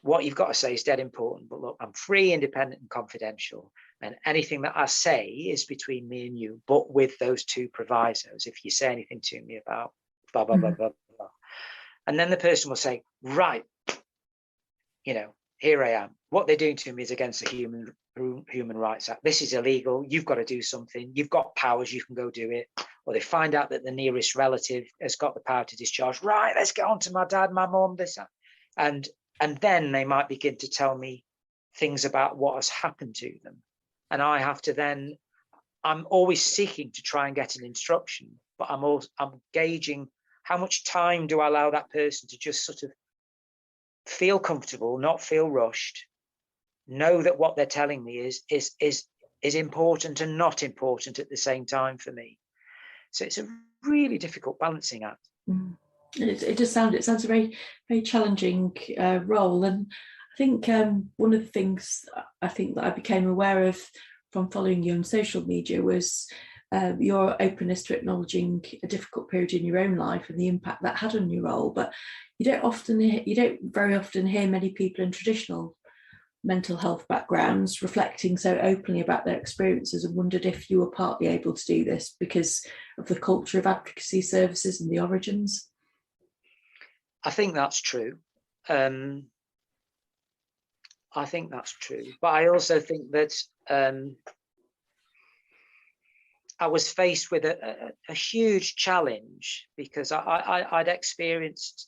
What you've got to say is dead important, but look, I'm free, independent, and confidential, and anything that I say is between me and you, but with those two provisos. If you say anything to me about blah, blah, blah, blah, blah. And then the person will say, right, here I am. What they're doing to me is against the Human Rights Act. This is illegal. You've got to do something. You've got powers. You can go do it. Or they find out that the nearest relative has got the power to discharge. Right, let's get on to my dad, my mom, this, and then they might begin to tell me things about what has happened to them. And I have to then, I'm always seeking to try and get an instruction, but I'm gauging how much time do I allow that person to just sort of feel comfortable, not feel rushed, know that what they're telling me is important and not important at the same time for me. So it's a really difficult balancing act. It sounds a very, very challenging role, and I think one of the things I think that I became aware of from following you on social media was your openness to acknowledging a difficult period in your own life and the impact that had on your role. But you don't very often hear many people in traditional mental health backgrounds reflecting so openly about their experiences, and wondered if you were partly able to do this because of the culture of advocacy services and the origins. I think that's true. I think that's true. But I also think that I was faced with a huge challenge, because I'd experienced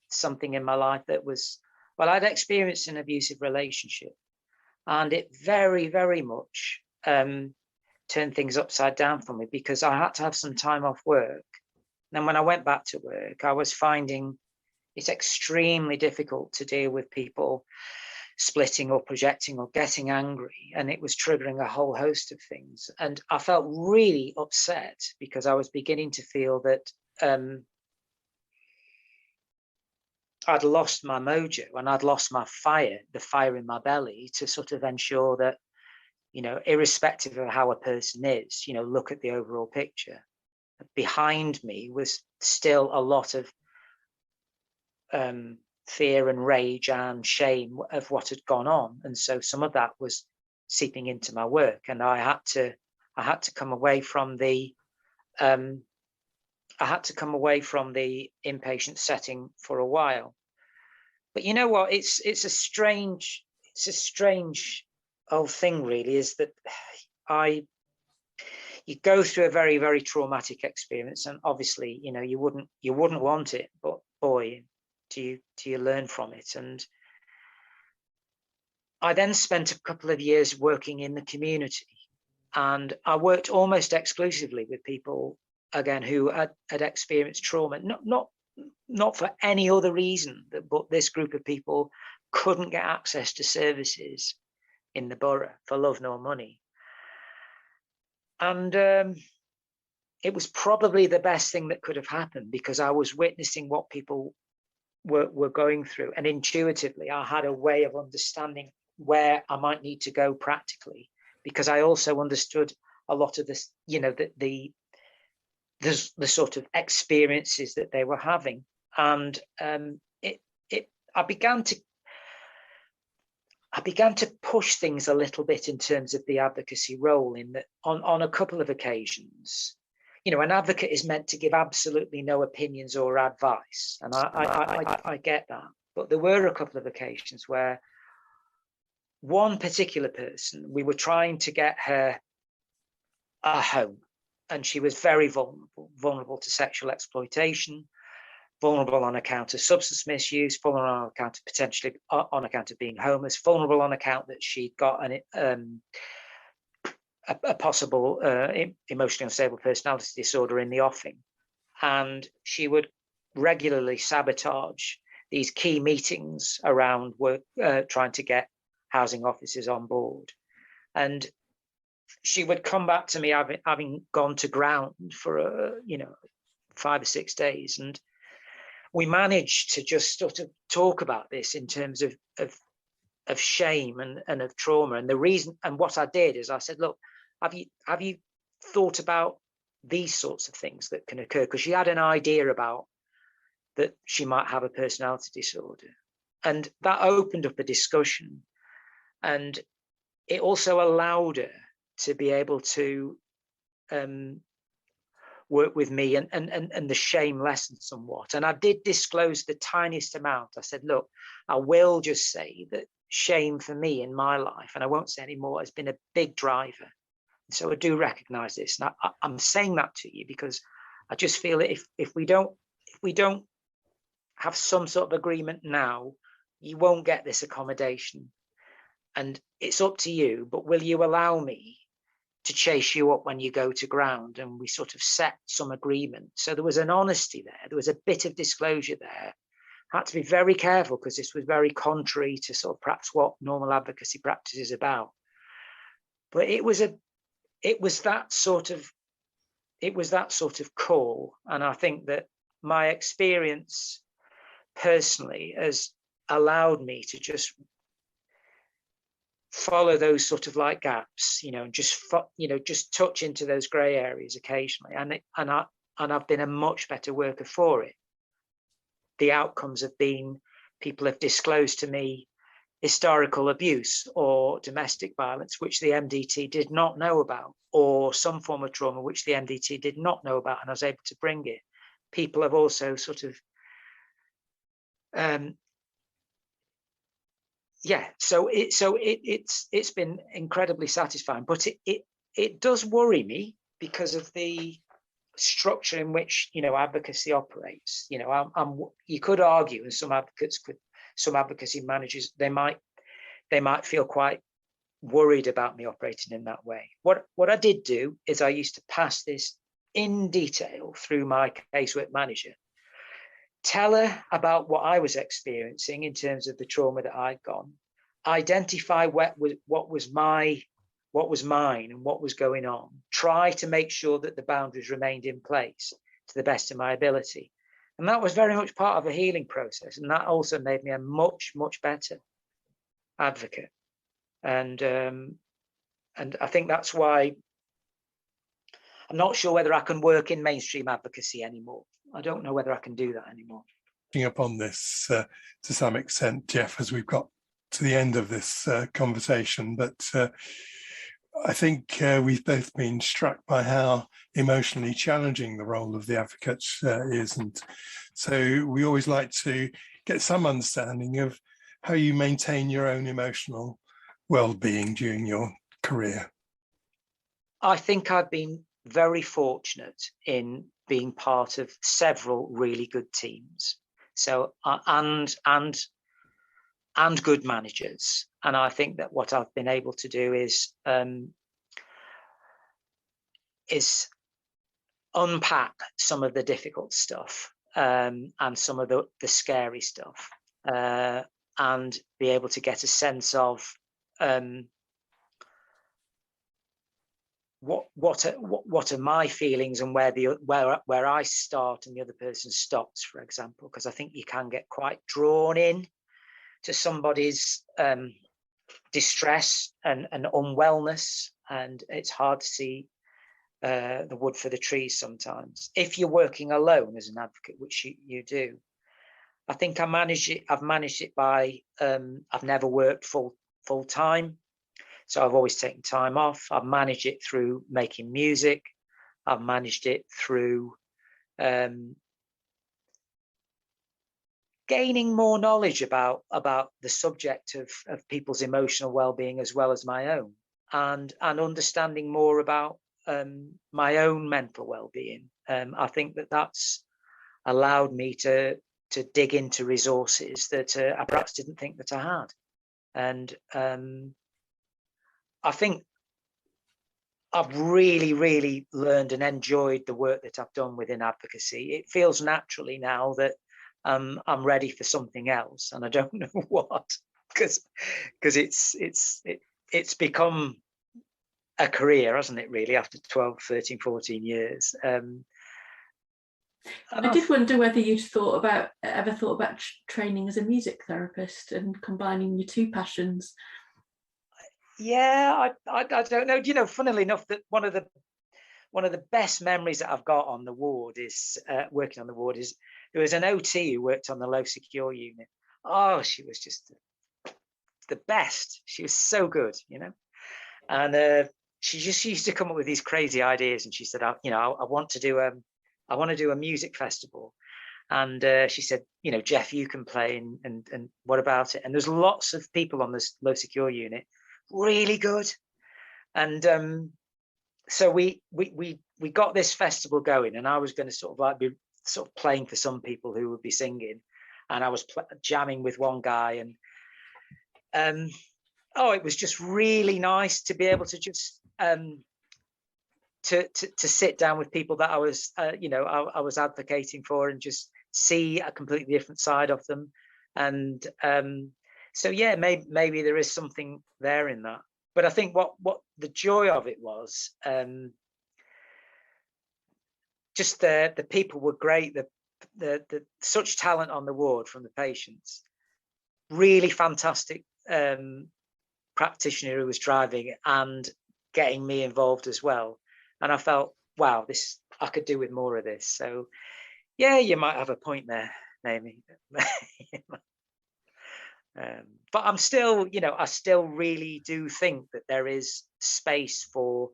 something in my life that was, well, I'd experienced an abusive relationship, and it very, very much turned things upside down for me, because I had to have some time off work. And when I went back to work, I was finding it's extremely difficult to deal with people splitting or projecting or getting angry, and it was triggering a whole host of things. And I felt really upset because I was beginning to feel that I'd lost my mojo, and I'd lost my fire, the fire in my belly, to sort of ensure that, irrespective of how a person is, look at the overall picture. Behind me was still a lot of fear and rage and shame of what had gone on, and so some of that was seeping into my work, and I had to come away from the inpatient setting for a while. But you know what? It's a strange old thing, really, is that you go through a very, very traumatic experience, and obviously, you wouldn't want it, but boy, do you learn from it. And I then spent a couple of years working in the community, and I worked almost exclusively with people, again, who had experienced trauma, not for any other reason, but this group of people couldn't get access to services in the borough for love nor money. And it was probably the best thing that could have happened, because I was witnessing what people were going through, and intuitively I had a way of understanding where I might need to go practically, because I also understood a lot of this, the sort of experiences that they were having. And I began to push things a little bit in terms of the advocacy role, in that on a couple of occasions, an advocate is meant to give absolutely no opinions or advice, and I get that. But there were a couple of occasions where one particular person, we were trying to get her a home, and she was very vulnerable to sexual exploitation, vulnerable on account of substance misuse, vulnerable on account of potentially on account of being homeless, vulnerable on account that she'd got a possible emotionally unstable personality disorder in the offing. And she would regularly sabotage these key meetings around work, trying to get housing officers on board. And she would come back to me having gone to ground for 5 or 6 days, and we managed to just sort of talk about this in terms of shame and of trauma. And the reason, and what I did is I said, look, have you thought about these sorts of things that can occur? Because she had an idea about that she might have a personality disorder, and that opened up a discussion, and it also allowed her to be able to work with me, and the shame lessened somewhat. And I did disclose the tiniest amount. I said, look, I will just say that shame for me in my life, and I won't say any more, has been a big driver. So I do recognize this. And I'm saying that to you because I just feel that if we don't have some sort of agreement now, you won't get this accommodation. And it's up to you, but will you allow me to chase you up when you go to ground? And we sort of set some agreement. So there was an honesty there. There was a bit of disclosure there. I had to be very careful because this was very contrary to sort of perhaps what normal advocacy practice is about. But it was that sort of call. And I think that my experience personally has allowed me to just follow those sort of like gaps, just touch into those grey areas occasionally, and I've been a much better worker for it. The outcomes have been people have disclosed to me historical abuse or domestic violence, which the MDT did not know about, or some form of trauma which the MDT did not know about, and I was able to bring it. People have also sort of so it's been incredibly satisfying, but it does worry me because of the structure in which advocacy operates. You could argue, and some advocacy managers, they might feel quite worried about me operating in that way. What I did do is I used to pass this in detail through my casework manager, tell her about what I was experiencing in terms of the trauma that I'd gone, identify what was mine and what was going on, try to make sure that the boundaries remained in place to the best of my ability. And that was very much part of a healing process. And that also made me a much, much better advocate. And I think that's why I'm not sure whether I can work in mainstream advocacy anymore. I don't know whether I can do that anymore. Upon this to some extent, Geoff, as we've got to the end of this conversation, but I think we've both been struck by how emotionally challenging the role of the advocate is. And so we always like to get some understanding of how you maintain your own emotional well-being during your career. I think I've been very fortunate in being part of several really good teams. So and good managers. And I think that what I've been able to do is unpack some of the difficult stuff and some of the scary stuff, and be able to get a sense of what are my feelings and where I start and the other person stops, for example, because I think you can get quite drawn in to somebody's distress and unwellness, and it's hard to see the wood for the trees sometimes. If you're working alone as an advocate, which you do, I think I've managed it by I've never worked full time, so I've always taken time off. I've managed it through making music. I've managed it through gaining more knowledge about the subject of people's emotional well-being as well as my own, and understanding more about my own mental well-being. I think that's allowed me to dig into resources that I perhaps didn't think that I had. And I think I've really, really learned and enjoyed the work that I've done within advocacy. It feels naturally now that I'm ready for something else, and I don't know what, because it's become a career, hasn't it, really, after 12, 13, 14 years. I did wonder whether you'd ever thought about training as a music therapist and combining your two passions. Yeah, I don't know. You know, funnily enough, that one of the best memories that I've got on the ward is working on the ward is there was an OT who worked on the low secure unit. Oh, she was just the best. She was so good, you know. And she used to come up with these crazy ideas. And she said, I want to do a music festival. And she said, you know, Geoff, you can play, and what about it? And there's lots of people on this low secure unit, really good. And so we got this festival going, and I was going to sort of be playing for some people who would be singing, and I was jamming with one guy, and it was just really nice to be able to just to sit down with people that I was I was advocating for, and just see a completely different side of them. And so yeah, maybe there is something there in that. But I think what the joy of it was, just the people were great. The such talent on the ward from the patients, really fantastic practitioner who was driving and getting me involved as well. And I felt, wow, I could do with more of this. So yeah, you might have a point there, Naomi. But I'm still, I still really do think that there is space for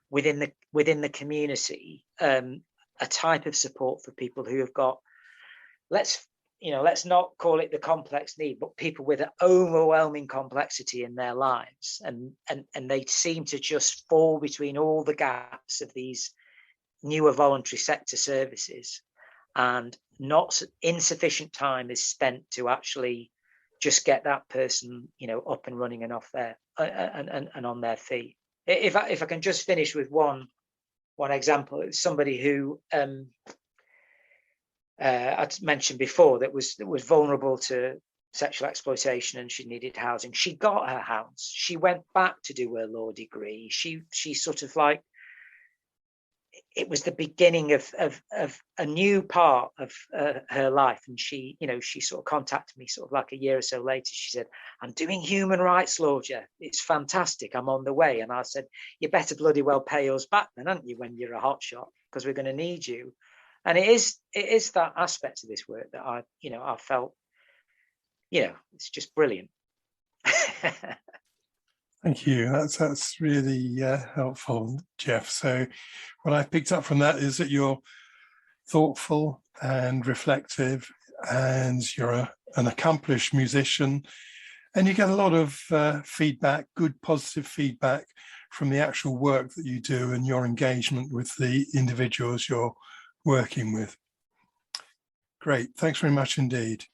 within the community, a type of support for people who have got, let's not call it the complex need, but people with an overwhelming complexity in their lives, and they seem to just fall between all the gaps of these newer voluntary sector services, and not insufficient time is spent to actually just get that person, up and running and off and on their feet. If I can just finish with one example, it's somebody who I mentioned before that was vulnerable to sexual exploitation, and she needed housing. She got her house. She went back to do her law degree. She sort of like, it was the beginning of a new part of her life. And she sort of contacted me sort of like a year or so later. She said, "I'm doing human rights law, Geoff. It's fantastic. I'm on the way." And I said, "You better bloody well pay us back then, aren't you, when you're a hotshot, because we're going to need you." And it is that aspect of this work that I felt, it's just brilliant. Thank you. That's really helpful, Geoff. So what I've picked up from that is that you're thoughtful and reflective, and you're an accomplished musician, and you get a lot of feedback, good positive feedback from the actual work that you do and your engagement with the individuals you're working with. Great. Thanks very much indeed.